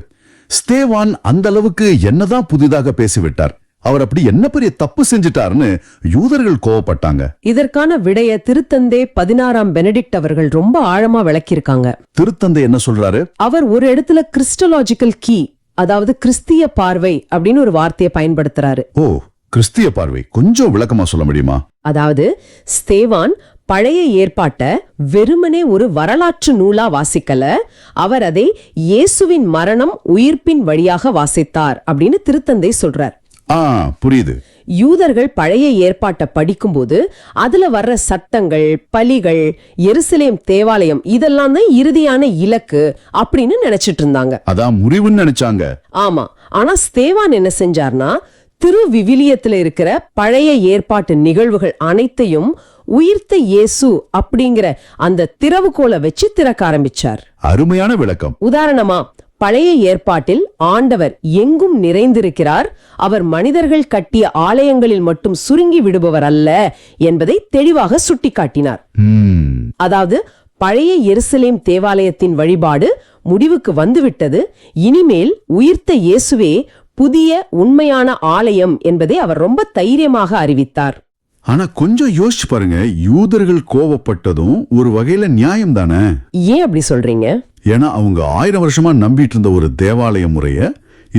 ஸ்தேவான் அந்த அளவுக்கு என்னதான் புதிதாக பேசிவிட்டார்? அவர் அப்படி என்ன பெரிய தப்பு செஞ்சிட்டாருன்னு யூதர்கள் கோவப்பட்டாங்க. இதற்கான விடைய திருத்தந்தை 16ஆம் பெனடிக்ட் அவர்கள் ரொம்ப ஆழமா விளக்கியிருக்காங்க. திருத்தந்தை என்ன சொல்றாரு? அவர் ஒரு இடத்துல கிறிஸ்டலாஜிக்கல் கீ, அதாவது கிறிஸ்திய பார்வை அப்படின்னு ஒரு வார்த்தையை பயன்படுத்துறாரு. ஓ, கிறிஸ்திய பார்வை கொஞ்சம் விளக்கமா சொல்ல முடியுமா? அதாவது ஸ்தேவான் பழைய ஏற்பாட்ட வெறுமனே ஒரு வரலாற்று நூலா வாசிக்கல, அவர் அதை இயேசுவின் மரணம் உயிர்ப்பின் வழியாக வாசித்தார் அப்படின்னு திருத்தந்தை சொல்றார். புரியுது. யூதர்கள் பழைய ஏற்பாட்டை படிக்கும்போது அதுல வர்ற சட்டங்கள், பலிகள், எருசலேம் தேவாலயம் இதெல்லாம் தான் இறுதியான இலக்கு அப்படின்னு நினைச்சிட்டு இருந்தாங்க. அதான் முறிவுன்னு நினைச்சாங்க. ஆமா, ஆனா ஸ்தேவான் என்ன செஞ்சார்னா திரு விவிலியத்துல இருக்கிற பழைய ஏற்பாட்டு நிகழ்வுகள் அனைத்தையும் உயிர்த்த இயேசு அப்படிங்கிற அந்த திறவுகோலை வச்சு திறக்க ஆரம்பிச்சார். அருமையான விளக்கம். உதாரணமா, பழைய ஏற்பாட்டில் ஆண்டவர் எங்கும் நிறைந்திருக்கிறார், அவர் மனிதர்கள் கட்டிய ஆலயங்களில் மட்டும் சுருங்கி விடுபவர் அல்ல என்பதை தெளிவாக சுட்டிக்காட்டினார். அதாவது பழைய எருசலேம் தேவாலயத்தின் வழிபாடு முடிவுக்கு வந்துவிட்டது, இனிமேல் உயிர்த்த இயேசுவே புதிய உண்மையான ஆலயம் என்பதை அவர் ரொம்ப தைரியமாக அறிவித்தார். ஆனா கொஞ்சம் யோசிச்சு பாருங்க, யூதர்கள் கோவப்பட்டதும் ஒரு வகையில நியாயம் தானே? ஏன் அப்படி சொல்றீங்க? ஏன்னா அவங்க 1000 வருஷமா நம்பிட்டு இருந்த ஒரு தேவாலய முறைய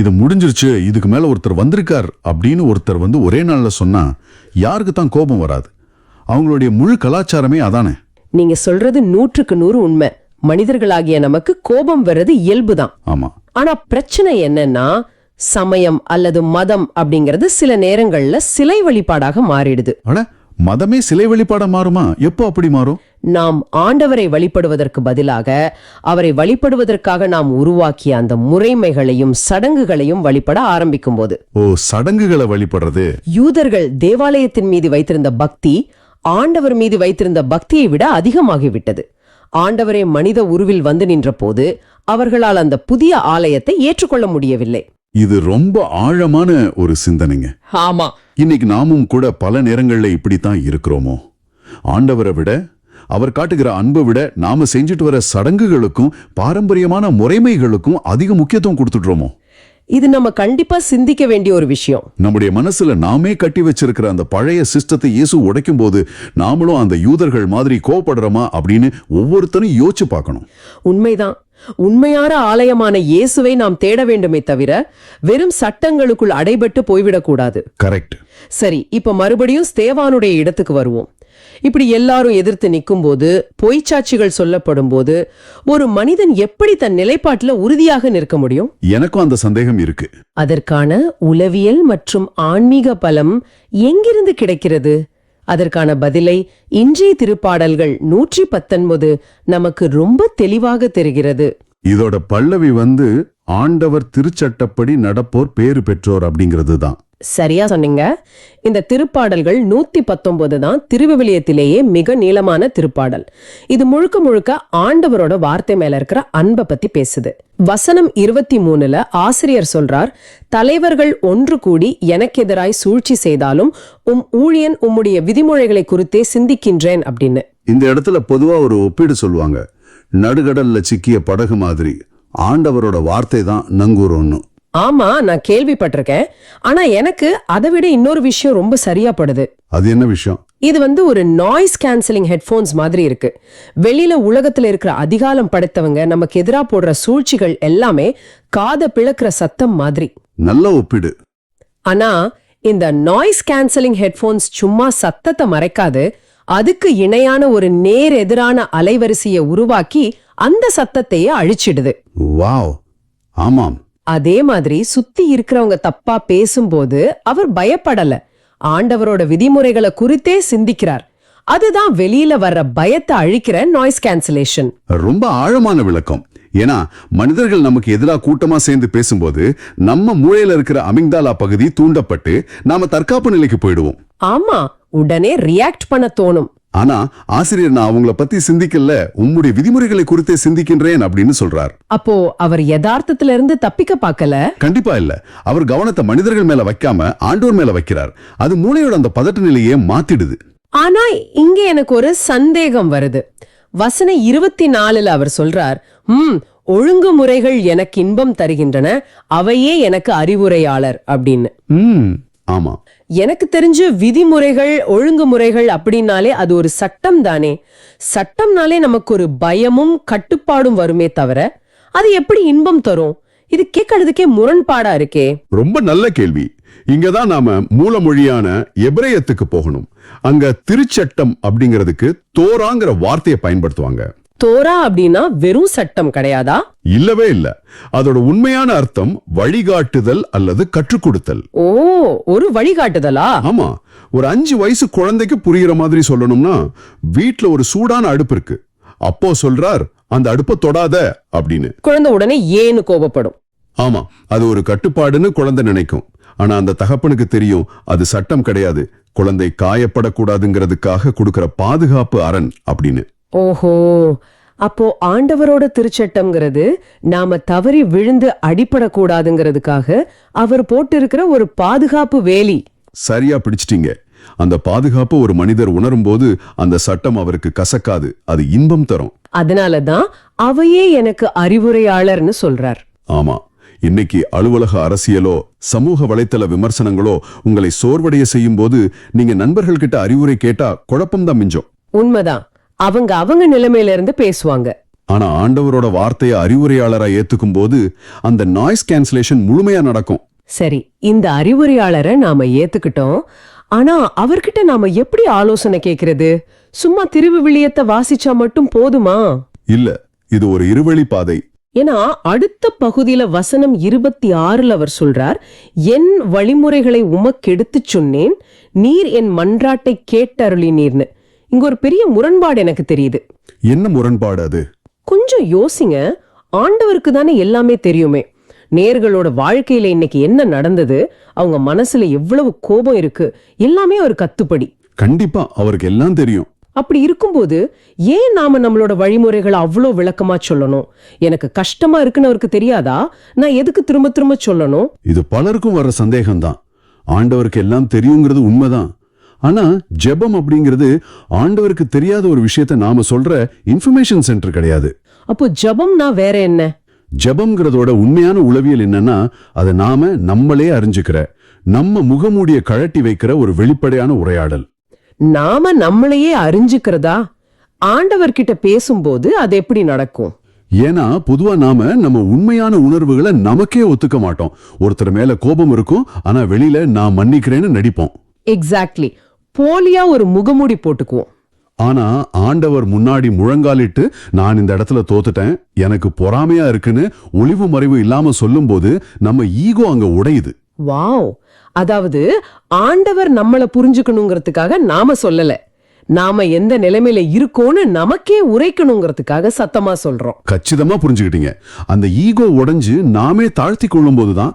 இது முடிஞ்சிருச்சு, இதுக்கு மேல ஒருத்தர் வந்திருக்கார் அப்படின்னு ஒருத்தர் வந்து ஒரே நாள்ல சொன்னா யாருக்கு தான் கோபம் வராது? அவங்களுடைய முழு கலாச்சாரமே அதானே. நீங்க சொல்றது 100க்கு 100 உண்மை. மனிதர்களாகிய நமக்கு கோபம் வர்றது இயல்புதான். ஆமா. ஆனா பிரச்சனை என்னன்னா சமயம் அல்லது மதம் அப்படிங்கிறது சில நேரங்கள்ல சிலை வழிபாடாக மாறிடுது. மதமே சிலை வழிபாடா மாறுமா? எப்போ அப்படி மாறும்? நாம் ஆண்டவரை வழிபடுவதற்கு பதிலாக அவரை வழிபடுவதற்காக நாம் உருவாக்கிய அந்த முறைமைகளையும் சடங்குகளையும் வழிபட ஆரம்பிக்கும் போது. ஓ, சடங்குகளை வழிபடுறது. யூதர்கள் தேவாலயத்தின் மீது வைத்திருந்த பக்தி ஆண்டவர் மீது வைத்திருந்த பக்தியை விட அதிகமாகிவிட்டது. ஆண்டவரே மனித உருவில் வந்து நின்ற போது அவர்களால் அந்த புதிய ஆலயத்தை ஏற்றுக்கொள்ள முடியவில்லை. இது ரொம்ப ஆழமான ஒரு சிந்தனைங்க. ஆமா, இன்னைக்கு நாமும் கூட பல நேரங்கள்ல இப்படித்தான் இருக்கிறோமோ? ஆண்டவரை விட, அவர் காட்டுகிற அன்பை விட நாம செஞ்சுட்டு வர சடங்குகளுக்கும் பாரம்பரியமான முறைமைகளுக்கும் அதிக முக்கியத்துவம் கொடுத்துடுறோமோ? இது நம்ம கண்டிப்பா சிந்திக்க வேண்டிய ஒரு விஷயம். நம்முடைய மனசுல நாமே கட்டி வச்சிருக்கிற அந்த பழைய சிஸ்டத்தை இயேசு உடைக்கும் போது நாமளும் அந்த யூதர்கள் மாதிரி கோபப்படுறோமா அப்படின்னு ஒவ்வொருத்தரும் யோசிச்சு பார்க்கணும். உண்மைதான். உண்மையான ஆலயமான இயேசுவை நாம் தேட வேண்டுமே தவிர வெறும் சட்டங்களுக்குள் அடைபட்டு போய்விடக்கூடாது. கரெக்ட். சரி, இப்ப மறுபடியும் ஸ்தேவானுடைய இடத்துக்கு வருவோம். இப்படி எல்லாரும் எதிர்த்து நிக்கும்போது, பொய்ச்சாட்சிகள் சொல்லப்படும் போது ஒரு மனிதன் எப்படி தன் நிலைப்பாட்டுல உறுதியாக நிற்க முடியும்? எனக்கும் அந்த சந்தேகம் இருக்கு. அதற்கான உளவியல் மற்றும் ஆன்மீக பலம் எங்கிருந்து கிடைக்கிறது? அதற்கான பதிலை இன்றைய திருப்பாடல்கள் 119 நமக்கு ரொம்ப தெளிவாக தெரிகிறது. இதோட பல்லவி ஆண்டவர் திருச்சட்டப்படி நடப்போர் பேறு பெற்றோர் அப்படிங்கிறது தான். சரியா சொன்னீங்க. இந்த திருப்பாடல்கள் 119 தான் திருவிவிலியத்திலேயே மிக நீளமான திருப்பாடல். இது முழுக்க முழுக்க ஆண்டவரோட வார்த்தை மேல இருக்கிற அன்பை பத்தி பேசுது. வசனம் 23ல ஆசிரியர் சொல்றார், தலைவர்கள் ஒன்று கூடி எனக்கு எதிராய் சூழ்ச்சி செய்தாலும் ஊழியன் உம்முடைய விதிமுறைகளை குறித்தே சிந்திக்கின்றேன் அப்படின்னு. இந்த இடத்துல பொதுவா ஒரு ஒப்பீடு சொல்லுவாங்க. நடுகடல்ல சிக்கிய படகு மாதிரி ஆண்டவரோட வார்த்தை தான் நங்கூரோன்னு. ஆமா, நான் கேள்விப்பட்டிருக்கேன். ஆனா எனக்கு அதை விட இன்னொரு விஷயம் ரொம்ப சரியா படுது. அது என்ன விஷயம்? இது ஒரு நாய்ஸ் கேன்சலிங் ஹெட்போன்ஸ் மாதிரி இருக்கு. வெளியில உலகத்துல இருக்கிற அதிகாலம் படைத்தவங்க நமக்கு எதிரா போடுற சூழ்ச்சிகள் எல்லாமே காதை பிளக்குற சத்தம் மாதிரி. நல்ல ஒப்பீடு. ஆனா இந்த நாய்ஸ் கேன்சலிங் ஹெட்போன்ஸ் சும்மா சத்தத்தை மறைக்காது, அதுக்கு இணையான ஒரு நேர் எதிரான அலைவரிசையை உருவாக்கி அந்த சத்தத்தையே அழிச்சிடுது. வாவ், ஆமாம். அதே மாதிரி சுத்தி இருக்கிறவங்க தப்பா பேசும்போது அவர் பயப்படல, ஆண்டவரோட விதிமுறைகளை குறித்தே சிந்திக்கிறார். அதுதான் வெளியில வர்ற பயத்தை அழிக்கிற நாய்ஸ் கேன்சலேஷன். ரொம்ப ஆழமான விளக்கம். ஏன்னா மனிதர்கள் நமக்கு எதிராக கூட்டமா சேர்ந்து பேசும்போது நம்ம மூளையில இருக்கிற அமிக்டாலா பகுதி தூண்டப்பட்டு நாம தற்காப்பு நிலைக்கு போயிடுவோம். ஆமா, உடனே ரியாக்ட் பண்ண தோணும். ஆனா ஆசிரியர் நான் அவங்கள பத்தி சிந்திக்கல, உம்முடைய விதிமுறைகளை குறித்தே சிந்திக்கின்றேன் அப்படின்னு சொல்றார். அப்போ அவர் யதார்த்தத்துல இருந்து தப்பிக்க பார்க்கல. கண்டிப்பா இல்ல. அவர் கவனத்தை மனிதர்கள் மேல வைக்காம ஆண்டோர் மேல வைக்கிறார். அது மூளையோட அந்த பதட்ட நிலையே மாத்திடுது. ஆனா இங்க எனக்கு ஒரு சந்தேகம் வருது. வசனம் 24ல அவர் சொல்றார், ஒழுங்குமுறைகள் எனக்கு இன்பம் தருகின்றன, அவையே எனக்கு அறிவுரையாளர் அப்படின்னு. ஆமா, எனக்கு தெரிஞ்சு விதிமுறைகள் ஒழுங்குமுறைகள் அப்படின்னாலே அது ஒரு சட்டம் தானே. சட்டம்னாலே நமக்கு ஒரு பயமும் கட்டுப்பாடும் வருமே தவிர அது எப்படி இன்பம் தரும்? இது கேட்கறதுக்கே முரண்பாடா இருக்கே. ரொம்ப நல்ல கேள்வி. இங்கதான் நாம மூலமொழியான எபிரேயத்துக்கு போகணும். அங்க திருச்சட்டம் அப்படிங்கிறதுக்கு தோராங்கிற வார்த்தையை பயன்படுத்துவாங்க. தோரா அப்படின்னா வெறும் சட்டம் கிடையாதா? இல்லவே இல்ல. அதோட உண்மையான அர்த்தம் வழிகாட்டுதல் அல்லது கற்றுக் கொடுத்தல். ஓ, ஒரு வழிகாட்டுதலா? ஆமா. ஒரு 5 வயசு குழந்தைக்கு புரியுற மாதிரி சொல்லணும்னா, வீட்ல ஒரு சூடான அடுப்பு இருக்கு, அப்போ சொல்றார் அந்த அடுப்பை தொடாத அப்படின்னு. குழந்தை உடனே ஏன்னு கோபப்படும். ஆமா, அது ஒரு கட்டுப்பாடுன்னு குழந்தை நினைக்கும். ஆனா அந்த தகப்பனுக்கு தெரியும் அது சட்டம் கிடையாது, குழந்தை காயப்படக்கூடாதுங்கிறதுக்காக கொடுக்கிற பாதுகாப்பு அரண் அப்படின்னு. ஓஹோ, அப்போ ஆண்டவரோட திருச்சட்டம்ங்கிறது நாம தவறி விழுந்து அடிபடக்கூடாதுங்கிறதுக்காக அவர் போட்டிருக்கிற ஒரு பாதுகாப்பு வேலி. சரியா பிடிச்சிட்டீங்க. அந்த பாதுகாப்பு ஒரு மனிதர் உணரும் போது அந்த சட்டம் அவருக்கு கசக்காது, அது இன்பம் தரும். அதனாலதான் அவையே எனக்கு அறிவுரையாளர்னு சொல்றார். ஆமா, இன்னைக்கு அலுவலக அரசியலோ சமூக வலைத்தள விமர்சனங்களோ உங்களை சோர்வடைய செய்யும் போது நீங்க நண்பர்கள் கிட்ட அறிவுரை கேட்டா குழப்பம்தான் மிஞ்சம். உண்மைதான், அவங்க நிலைமையில இருந்து பேசுவாங்க. ஆனா ஆண்டவரோட வார்த்தையை அறிவுரையாளரா ஏத்துக்கும் போது அந்த நாய்ஸ் கேன்சலேஷன் முழுமையா நடக்கும். சரி, இந்த அறிவுரையாளரை நாம ஏத்துக்கிட்டோம். ஆனா அவர்கிட்ட நாம எப்படி ஆலோசனை கேட்கிறது? சும்மா திருவிவிலியத்தை வாசிச்சா மட்டும் போதுமா? இல்ல, இது ஒரு இருவழி பாதை. ஏன்னா அடுத்த பகுதியில வசனம் 26ல அவர் சொல்றார், என் வழிமுறைகளை உமக்கு எடுத்துச் சொன்னேன், நீர் என் மன்றாட்டை கேட்டருளினீர்னு. இங்க ஒரு பெரிய முரண்பாடு எனக்கு தெரியுது. என்ன முரண்பாடு அது? கொஞ்சம் யோசிங்க. ஆண்டவருக்கு தானே எல்லாமே தெரியுமே. நேர்களோட வாழ்க்கையில இன்னைக்கு என்ன நடந்தது, அவங்க மனசுல எவ்வளவு கோபம் இருக்கு, எல்லாமே ஒரு கத்துப்படி. கண்டிப்பா அவருக்கு எல்லாம் தெரியும். அப்படி இருக்கும்போது ஏன் நாம நம்மளோட வழிமுறைகளை அவ்வளோ விளக்கமா சொல்லணும்? எனக்கு கஷ்டமா இருக்குன்னு அவருக்கு தெரியாதா? நான் எதுக்கு திரும்ப திரும்ப சொல்லணும்? இது பலருக்கும் வர சந்தேகம்தான். ஆண்டவருக்கு எல்லாம் தெரியுங்கிறது உண்மைதான். ஆனா ஜெபம் அப்படிங்கிறது ஆண்டவருக்கு தெரியாத ஒரு விஷயத்த நாம சொல்ற இன்ஃபர்மேஷன் சென்டர் கிடையாது. அப்போ ஜெபம்னா வேற என்ன? ஜெபம்ங்கிறதோட உண்மையான உளவியல் என்னன்னா, அதை நாம நம்மளே அறிஞ்சுக்கிற, நம்ம முகமூடிய கழட்டி வைக்கிற ஒரு வெளிப்படையான உரையாடல். நாம நம்மளையே அறிஞ்சுக்கிறதா? ஆண்டவர்கிட்ட பேசும்போது அது எப்படி நடக்கும்? ஏன்னா பொதுவா நாம நம்ம உண்மையான உணர்வுகளை நமக்கே ஒத்துக்க மாட்டோம். ஒருத்தர் மேல கோபம் இருக்கும், ஆனா வெளியில நான் மன்னிக்கிறேன்னு நடிப்போம். எக்ஸாக்ட்லி. போலியா ஒரு முகமூடி போட்டுக்குவோம். ஆனா ஆண்டவர் முன்னாடி முழங்காலிட்டு நான் இந்த இடத்துல தோத்துட்டேன், எனக்கு பொறாமையா இருக்குன்னு ஒளிவு மறைவு இல்லாம சொல்லும்போது நம்ம ஈகோ அங்க உடையுது. வாவ். அதாவது ஆண்டவர் நம்மள புரிஞ்சுக்கணுங்கிறதுக்காக நாம சொல்லல, நாம எந்த நிலைமையில இருக்கோன்னு நமக்கே உரைக்கணுங்கிறதுக்காக சத்தமா சொல்றோம். கச்சிதமா புரிஞ்சுக்கிட்டீங்க. அந்த ஈகோ உடைஞ்சு நாமே தாழ்த்தி கொள்ளும் போதுதான்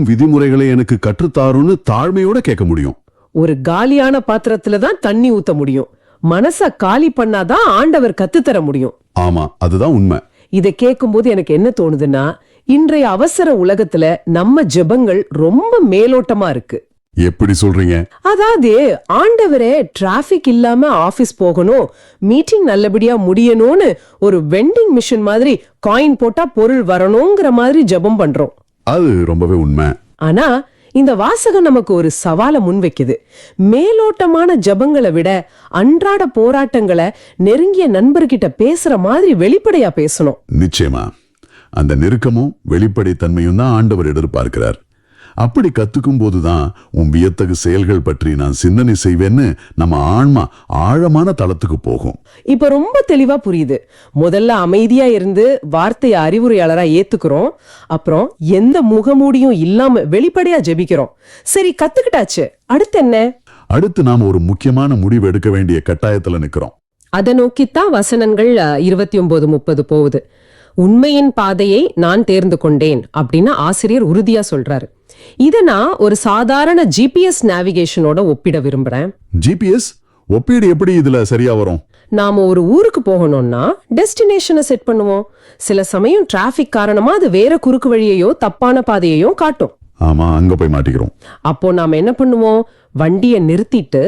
விதிமுறைகளை எனக்கு கற்றுத்தாருன்னு தாழ்மையோட கேட்க முடியும். ஒரு காலியான பாத்திரத்துல தான் தண்ணி ஊத்த முடியும். மனச காலி பண்ணாதான் ஆண்டவர் கத்துத்தர முடியும். ஆமா, அதுதான் உண்மை. இதை கேட்கும்போது எனக்கு என்ன தோணுதுன்னா, இன்றைய அவசர உலகத்துல நம்ம ஜெபங்கள் ரொம்ப மேலோட்டமா இருக்கு. எப்படி சொல்றீங்க? அதாவது ஆண்டவரே டிராபிக் இல்லாம ஆபீஸ் போகணும், மீட்டிங் நல்லபடியா முடியணும்னு ஒரு வெண்டிங் மிஷின் மாதிரி காயின் போட்டா பொருள் வரணுங்கிற மாதிரி ஜெபம் பண்றோம். அது ரொம்பவே உண்மை. ஆனா இந்த வாசகம் நமக்கு ஒரு சவாலை முன்வைக்குது. மேலோட்டமான ஜபங்களை விட அன்றாட போராட்டங்களை நெருங்கிய நண்பர்கிட்ட பேசுற மாதிரி வெளிப்படையா பேசணும். நிச்சயமா. அந்த நெருக்கமும் வெளிப்படைத்தன்மையும் தான் ஆண்டவர் எதிர்பார்க்கிறார். அப்படி கத்துக்கும் போதுதான் உன் வியத்தகு செயல்கள் பற்றி நான் சிந்தனை செய்வேன்னு நம்ம ஆன்மா ஆழமான தளத்துக்கு போகும். இப்ப ரொம்ப தெளிவா புரியுது. முதல்ல அமைதியா இருந்து வார்த்தைய அறிவுரையாளரா ஏத்துக்கிறோம், அப்புறம் எந்த முகமூடியும் இல்லாம வெளிப்படையா ஜெபிக்கிறோம். சரி, கத்துக்கிட்டாச்சு. அடுத்து என்ன? அடுத்து நாம ஒரு முக்கியமான முடிவு எடுக்க வேண்டிய கட்டாயத்துல நிக்கிறோம். அதை நோக்கித்தான் வசனங்கள் 29-30 போகுது. உண்மையின் பாதையை நான் தேர்ந்து கொண்டேன் அப்படின்னு ஆசிரியர் உறுதியா சொல்றாரு. இத நான் ஒரு சாதாரண ஜிபிஎஸ் நேவிகேஷனோட ஒப்பிட விரும்புறேன். ஜிபிஎஸ் ஒப்பீடு எப்படி இதுல சரியா வரும்? நாம ஒரு ஊருக்கு போகணும்னா டெஸ்டினேஷனை செட் பண்ணுவோம். சில சமயம் டிராபிக் காரணமா அது வேற குறுக்கு வழியையோ தப்பான பாதையையோ காட்டும். ஆமா, அங்க போய் மாட்டிக்கிறோம். அப்போ நாம என்ன பண்ணுவோம்? வண்டியை நிறுத்திட்டு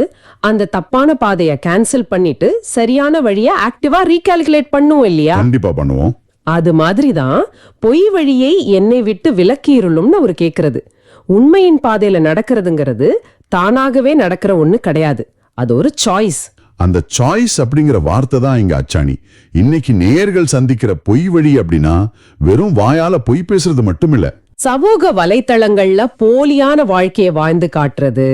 அந்த தப்பான பாதையை கேன்சல் பண்ணிட்டு சரியான வழியை ஆக்டிவா ரீகால்குலேட் பண்ணுவோம் இல்லையா? கண்டிப்பா பண்ணுவோம். அது மாதிரிதான் பொய் வழியை என்னை விட்டு விலக்கிருளும்னு அவர் கேக்குறது. உண்மையின் பாதையில நடக்கிறதுங்கிறது தானாகவே நடக்கிற ஒண்ணு கிடையாது, அது ஒரு சாய்ஸ். அந்த சாய்ஸ் அப்படிங்கிற வார்த்தை தான் இங்க அச்சாணி. இன்னைக்கு நேயர்கள் சந்திக்கிற பொய் வழி அப்படின்னா வெறும் வாயால பொய் பேசுறது மட்டும் இல்ல, சமூக வலைத்தளங்கள்ல போலியான வாழ்க்கையை வாழ்ந்து காட்டுறது,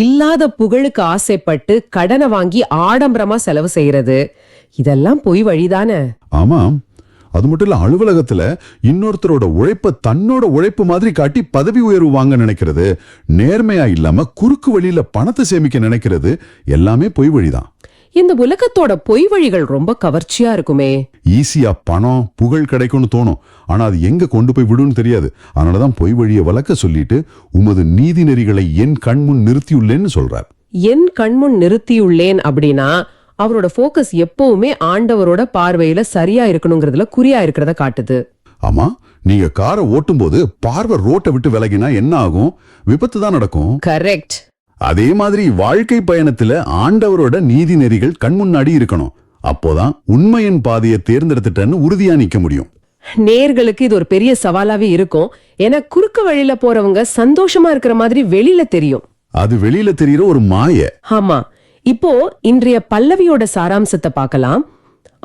இல்லாத புகழுக்கு ஆசைப்பட்டு கடனை வாங்கி ஆடம்பரமா செலவு செய்யறது, இதெல்லாம் பொய் வழிதானே. ஆமாம். அது மட்டும் இல்ல, அலுவலகத்துல இன்னொருத்தரோட உழைப்ப தன்னோட உழைப்பு மாதிரி காட்டி பதவி உயர்வு வாங்க நினைக்கிறது, நேர்மையா இல்லாம குறுக்கு வழியில பணத்தை சேமிக்க நினைக்கிறது, எல்லாமே பொய் வழிதான். இந்த உலகத்தோட பொய் வழிகள் ரொம்ப கவர்ச்சியா இருக்குமே. ஈஸியா பணம் புகழ் கிடைக்கும்னு தோணும், ஆனா அது எங்க கொண்டு போய் விடுன்னு தெரியாது. அதனாலதான் பொய் வழியை வளர்க்க சொல்லிட்டு உமது நீதி நெறிகளை என் கண்முன் நிறுத்தியுள்ளேன்னு சொல்றார். என் கண்முன் நிறுத்தியுள்ளேன் அப்படின்னா அவரோட போக்கஸ் எப்பவுமே ஆண்டவரோட பார்வையில சரியா இருக்கணுங்கிறதுல குறியா இருக்கிறத காட்டுது. ஆமா, நீங்க காரை ஓட்டும் போது பார்வை ரோட்டை விட்டு விலகினா என்ன ஆகும்? விபத்து தான் நடக்கும். கரெக்ட். அதே மாதிரி வாழ்க்கை பயணத்துல ஆண்டவரோட நீதி நெறிகள் கண் முன்னாடி இருக்கணும். அப்போதான் உண்மையின் பாதையை தேர்ந்தெடுத்துட்டேன்னு உறுதியா நிக்க முடியும். நேர்களுக்கு இது ஒரு பெரிய சவாலாவே இருக்கும். ஏன்னா குறுக்கு வழியில போறவங்க சந்தோஷமா இருக்கிற மாதிரி வெளியில தெரியும். அது வெளியில தெரியுற ஒரு மாய. ஆமா. இப்போ இன்றைய பல்லவியோட சாராம்சத்தை பார்க்கலாம்.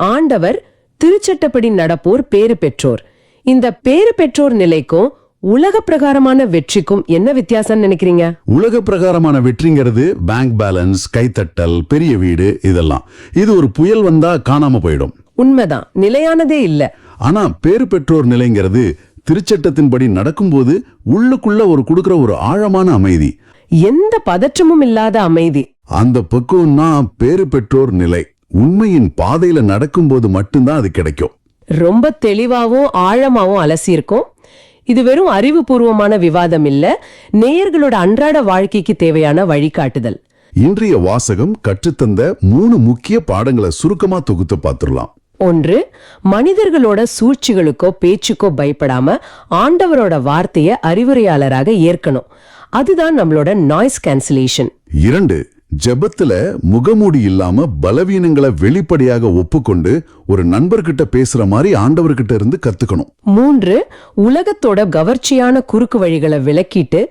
ஆண்டவர் திருச்சட்டப்படி நடப்போர் பேறு பெற்றோர். இந்த பேறு பெற்றோர் நிலைக்கும் உலக பிரகாரமான வெற்றிக்கும் என்ன வித்தியாசம் நினைக்கிறீங்க? உலக பிரகாரமான வெற்றிங்கிறது பேங்க் பேலன்ஸ், கைத்தட்டல், பெரிய வீடு, இதெல்லாம். இது ஒரு புயல் வந்தா காணாம போயிடும். உண்மைதான், நிலையானதே இல்ல. ஆனா பேறு பெற்றோர் நிலைங்கிறது திருச்சட்டத்தின்படி நடக்கும்போது உள்ளுக்குள்ள ஒரு கொடுக்கிற ஒரு ஆழமான அமைதி, எந்த பதற்றமும் இல்லாத அமைதி. அந்த பக்குவம்னா பேறு பெற்றோர் நிலை. உண்மையின் பாதையில நடக்கும்போது மட்டும்தான் அது கிடைக்கும். ரொம்ப தெளிவாவும் ஆழமாவும் அலசியிருக்கும். இது வெறும் அறிவுபூர்வமான விவாதம் இல்ல, நேயர்களோட அன்றாட வாழ்க்கைக்கு தேவையான வழிகாட்டுதல். இன்றைய வாசகம் கற்றுத்தந்த 3 முக்கிய பாடங்களை சுருக்கமா தொகுத்து பார்த்துடலாம். 1, மனிதர்களோட சூழ்ச்சிகளுக்கோ பேச்சுக்கோ பயப்படாம ஆண்டவரோட வார்த்தையை அறிவுரையாளராக ஏற்கணும். அதுதான் நம்மளோட நாய்ஸ் கேன்சலேஷன். 2, ஜெபத்துல முகமூடி இல்லாம பலவீனங்களை வெளிப்படையாக ஒப்புக்கொண்டு ஒரு நண்பர்கிட்ட பேசுற மாதிரி ஆண்டவர்கிட்ட இருந்து கத்துக்கணும். 3, உலகத்தோட கவர்ச்சியான குறுக்கு வழிகளை விலக்கிட்டு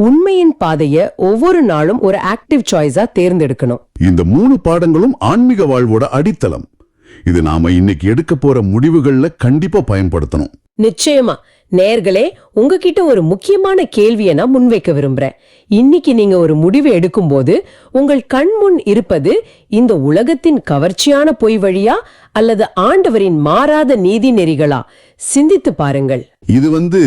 உண்மையின் பாதைய ஒவ்வொரு நாளும் ஒரு ஆக்டிவ் சாய்ஸா தேர்ந்தெடுக்கணும். இந்த 3 பாடங்களும் ஆன்மீக வாழ்வோட அடித்தளம். இது நாம இன்னைக்கு எடுக்க போற முடிவுகள்ல கண்டிப்பா பயன்படுத்தணும். நிச்சயமா. நேர்களே, உங்ககிட்ட ஒரு முக்கியமான கேள்வியை நான் முன்வைக்க விரும்புறேன். இன்னைக்கு நீங்க ஒரு முடிவு எடுக்கும்போது உங்கள் கண் முன் இருப்பது இந்த உலகத்தின் கவர்ச்சியான பொய் வழியா அல்லது ஆண்டவரின் மாறாத நீதி நெறிகளா? சிந்தித்து பாருங்கள். இது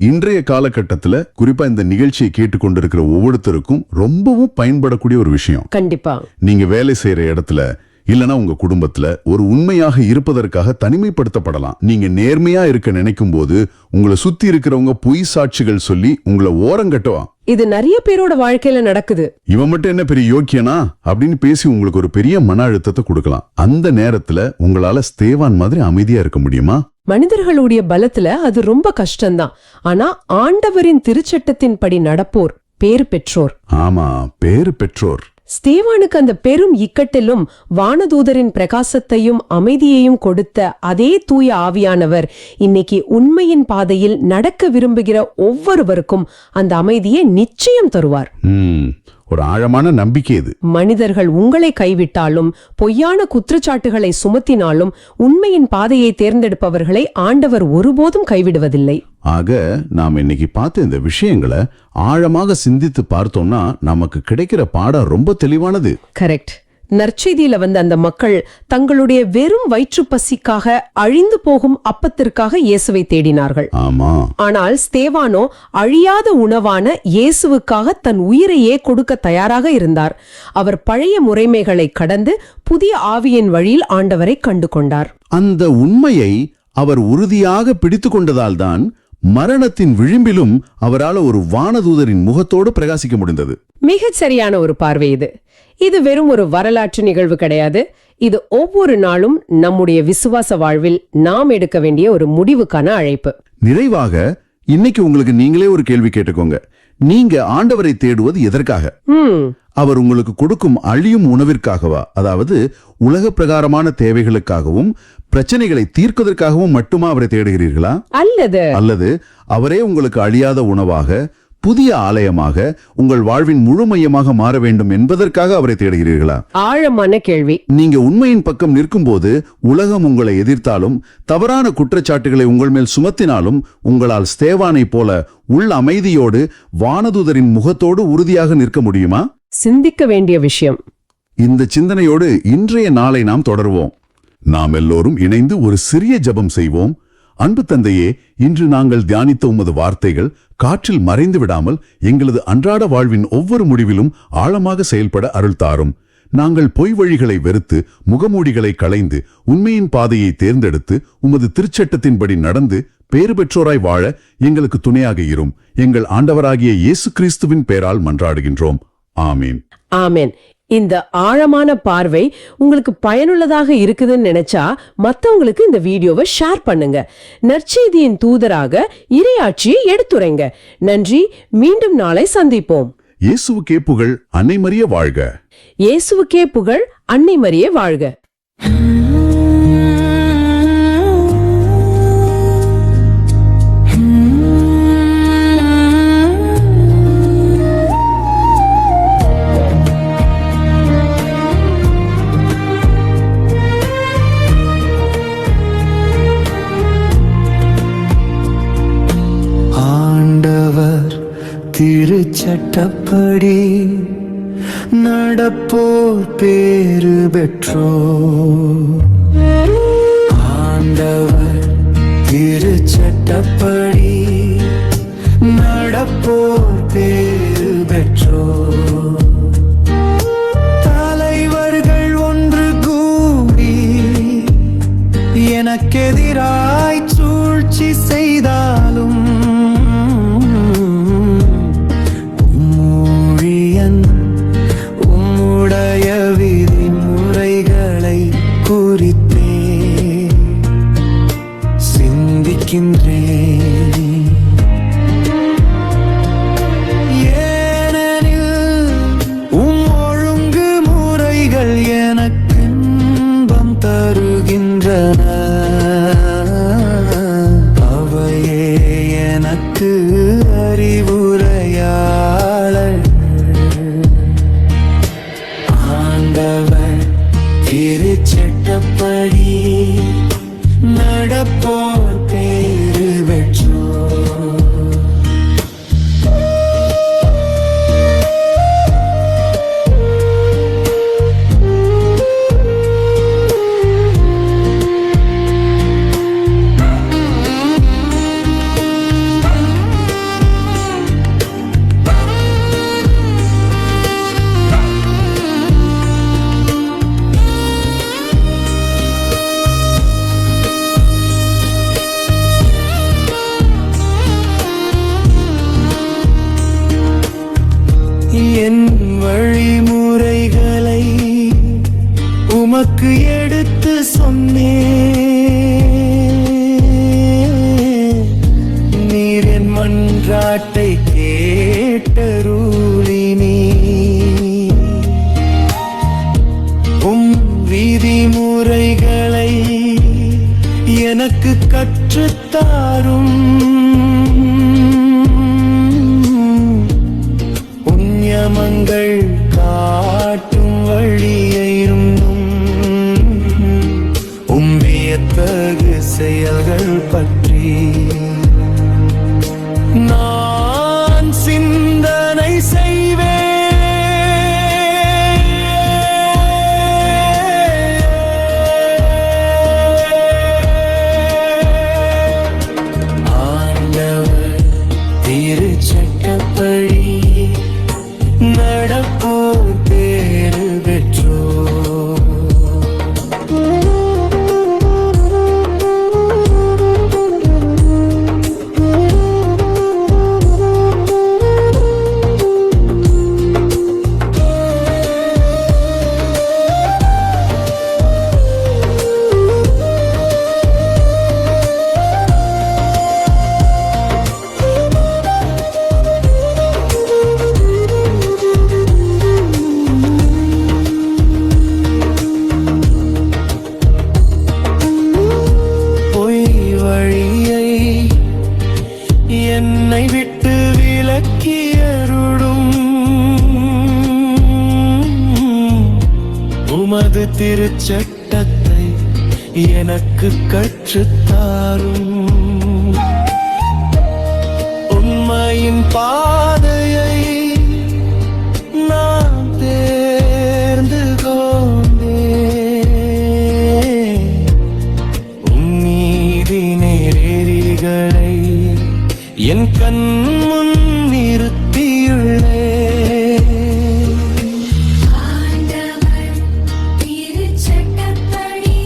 இன்றைய காலகட்டத்துல குறிப்பா இந்த நிகழ்ச்சியை கேட்டுக்கொண்டிருக்கிற ஒவ்வொருத்தருக்கும் ரொம்பவும் பயன்படக்கூடிய ஒரு விஷயம். கண்டிப்பா. நீங்க வேலை செய்யற இடத்துல இல்லனா உங்க குடும்பத்துல ஒரு உண்மையாக இருப்பதற்காக தனிமைப்படுத்தப்படலாம். நீங்க நேர்மையா இருக்க நினைக்கும் போது உங்களை சுத்தி இருக்கிறவங்க பொய் சாட்சிகள் சொல்லி உங்களை ஓரங்கட்டுவான். இது நிறைய பேரோட வாழ்க்கையில நடக்குது. இவன் மட்டும் என்ன பெரிய யோக்கியனா அப்படின்னு பேசி உங்களுக்கு ஒரு பெரிய மன அழுத்தத்தை கொடுக்கலாம். அந்த நேரத்துல உங்களால ஸ்தேவான் மாதிரி அமைதியா இருக்க முடியுமா? மனிதர்களுடைய பலத்துல அது ரொம்ப கஷ்டம்தான். ஆனா ஆண்டவரின் திருச்சட்டத்தின் படி நடப்போர் பேறு பெற்றோர். ஆமா, பேறு பெற்றோர். ஸ்தேவானுக்கு அந்த பெரும் இக்கட்டிலும் வானதூதரின் பிரகாசத்தையும் அமைதியையும் கொடுத்த அதே தூய ஆவியானவர் இன்னைக்கு உண்மையின் பாதையில் நடக்க விரும்புகிற ஒவ்வொருவருக்கும் அந்த அமைதியை நிச்சயம் தருவார். ஒரு ஆழமான நம்பிக்கை இது. மனிதர்கள் உங்களை கைவிட்டாலும் பொய்யான குற்றச்சாட்டுகளை சுமத்தினாலும் உண்மையின் பாதையை தேர்ந்தெடுப்பவர்களை ஆண்டவர் ஒருபோதும் கைவிடுவதில்லை. ஆக நாம் இன்னைக்கு பார்த்த இந்த விஷயங்களை ஆழமாக சிந்தித்து பார்த்தோம்னா நமக்கு கிடைக்கிற பாடம் ரொம்ப தெளிவானது. கரெக்ட். நற்செய்தியில வந்த அந்த மக்கள் தங்களுடைய வெறும் வயிற்று பசிக்காக அழிந்து போகும் அப்பத்திற்காக இயேசுவை தேடினார்கள். ஆமா. ஆனால் ஸ்தேவானோ அழியாத உணவான இயேசுவுக்காக தன் உயிரையே கொடுக்க தயாராக இருந்தார். அவர் பழைய முறைமைகளை கடந்து புதிய ஆவியின் வழியில் ஆண்டவரை கண்டு கொண்டார். அந்த உண்மையை அவர் உறுதியாக பிடித்து கொண்டதால் தான் மரணத்தின் விளிம்பிலும் அவரால் ஒரு வானதூதரின் முகத்தோடு பிரகாசிக்க முடிந்தது. மிகச் சரியான ஒரு பார்வை இது. இது வெறும் ஒரு வரலாற்று நிகழ்வு கிடையாது. இது ஒவ்வொரு நாளும் நம்முடைய விசுவாச வாழ்வில் நாம் எடுக்க வேண்டிய ஒரு முடிவுக்கான அழைப்பு. நிறைவாக இன்னைக்கு உங்களுக்கு நீங்களே ஒரு கேள்வி கேட்டுக்கோங்க. நீங்க ஆண்டவரை தேடுவது எதற்காக? அவர் உங்களுக்கு கொடுக்கும் அழியும் உணவிற்காகவா? அதாவது உலக பிரகாரமான தேவைகளுக்காகவும் பிரச்சனைகளை தீர்ப்பதற்காகவும் மட்டுமா அவரை தேடுகிறீர்களா? அல்லது அவரே உங்களுக்கு அழியாத உணவாக, புதிய ஆலயமாக, உங்கள் வாழ்வின் முழு மையமாக மாற வேண்டும் என்பதற்காக அவரை தேடுகிறீர்களா? ஆழமான கேள்வி. நீங்க உண்மையின் பக்கம் நிற்கும் போது உலகம் உங்களை எதிர்த்தாலும் தவறான குற்றச்சாட்டுகளை உங்கள் மேல் சுமத்தினாலும் உங்களால் ஸ்தேவானை போல உள்ள அமைதியோடு வானதூதரின் முகத்தோடு உறுதியாக நிற்க முடியுமா? சிந்திக்க வேண்டிய விஷயம். இந்த சிந்தனையோடு இன்றைய நாளை நாம் தொடர்வோம். நாம் எல்லோரும் இணைந்து ஒரு சிறிய ஜெபம் செய்வோம். அன்பு தந்தையே, இன்று நாங்கள் தியானித்த உமது வார்த்தைகள் காற்றில் மறைந்து விடாமல் எங்களது அன்றாட வாழ்வின் ஒவ்வொரு முடிவிலும் ஆழமாக செயல்பட அருள் தாரும். நாங்கள் பொய் வழிகளை வெறுத்து முகமூடிகளை களைந்து உண்மையின் பாதையை தேர்ந்தெடுத்து உமது திருச்சட்டத்தின்படி நடந்து பேறு பெற்றோராய் வாழ எங்களுக்கு துணையாக இரும். எங்கள் ஆண்டவராகிய இயேசு கிறிஸ்துவின் பெயரால் மன்றாடுகின்றோம். ஆமீன். ஆமேன். இந்த ஆழமான பார்வை உங்களுக்கு பயனுள்ளதாக இருக்குதுன்னு நினைச்சா மத்தவங்களுக்கு இந்த வீடியோவை ஷேர் பண்ணுங்க. நற்செய்தியின் தூதராக இறையாட்சியை எடுத்துரைங்க. நன்றி. மீண்டும் நாளை சந்திப்போம். இயேசுவுக்கே புகழ். அன்னை மரியே வாழ்க. இயேசுவுக்கே புகழ். அன்னை மரியே வாழ்க. திருச்சட்டப்படி நடப்போர் பேறு பெற்றோர். ஆண்டவர் திருச்சட்டப்படி நடப்போர் பேறு பெற்றோர். தலைவர்கள் ஒன்று கூடி எனக்கெதிராய் சூழ்ச்சி செய்தாலும் உம்முடைய விதிமுறைகளை குறித்தே சிந்திக்கின்றேன். ஏனெனில் ஒழுங்கு முறைகள் எனக்கு இன்பம் தருகின்றன. அவையே எனக்கு அறிவுரையாளர். ஆண்டவர் திருச்சட்டப்படி வழிமுறைகளை உமக்கு எடுத்து சொன்னேன். நீர் என் மன்றாட்டை கேட்டருளினீ. உம் விதிமுறைகளை எனக்கு கற்றுத்தாரும். உன்யமங்கள் காட்டும் வழியையும் வியத்தகு செயல்கள் பற்றி நான் சிந்தனை செய்வேன். ஆண்டவர் திருச்சட்டப்படி நடப்போர் பேறு பெற்றோர். என்னை விட்டு விலக்கியருளும். உமது திருச்சட்டத்தை எனக்கு கற்றுத்தாரும். உண்மையின் பாதையை நான் தேர்ந்து கொண்டேன். உம்மீதி நேரேறிகளை என் கண் முன் நிறுத்தியுள்ளே. ஆண்டவர் திருச்சட்டப்படி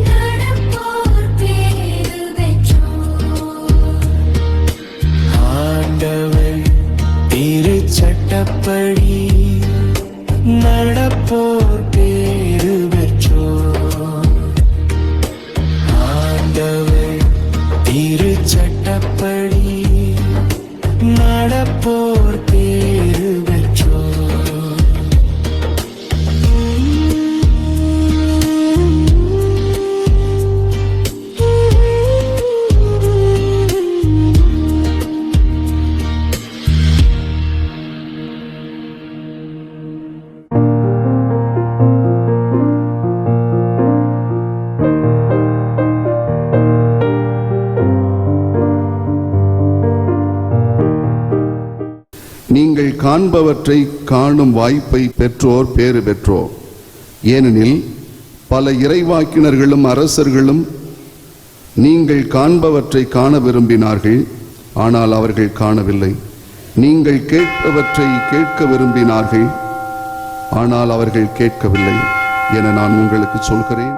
நடப்போர் பேறு பெற்றோர். ஆண்டவர் திருச்சட்டப்படி நடப்போர் பேறு பெற்றோர். ஆண்டவர் திருச்சட்டப்படி நடப்போர் பேறு பெற்றோர். நீங்கள் காண்பவற்றை காணும் வாய்ப்பை பெற்றோர் பேறு பெற்றோர். ஏனெனில் பல இறைவாக்கினர்களும் அரசர்களும் நீங்கள் காண்பவற்றை காண விரும்பினார்கள், ஆனால் அவர்கள் காணவில்லை. நீங்கள் கேட்பவற்றை கேட்க விரும்பினார்கள், ஆனால் அவர்கள் கேட்கவில்லை என நான் உங்களுக்கு சொல்கிறேன்.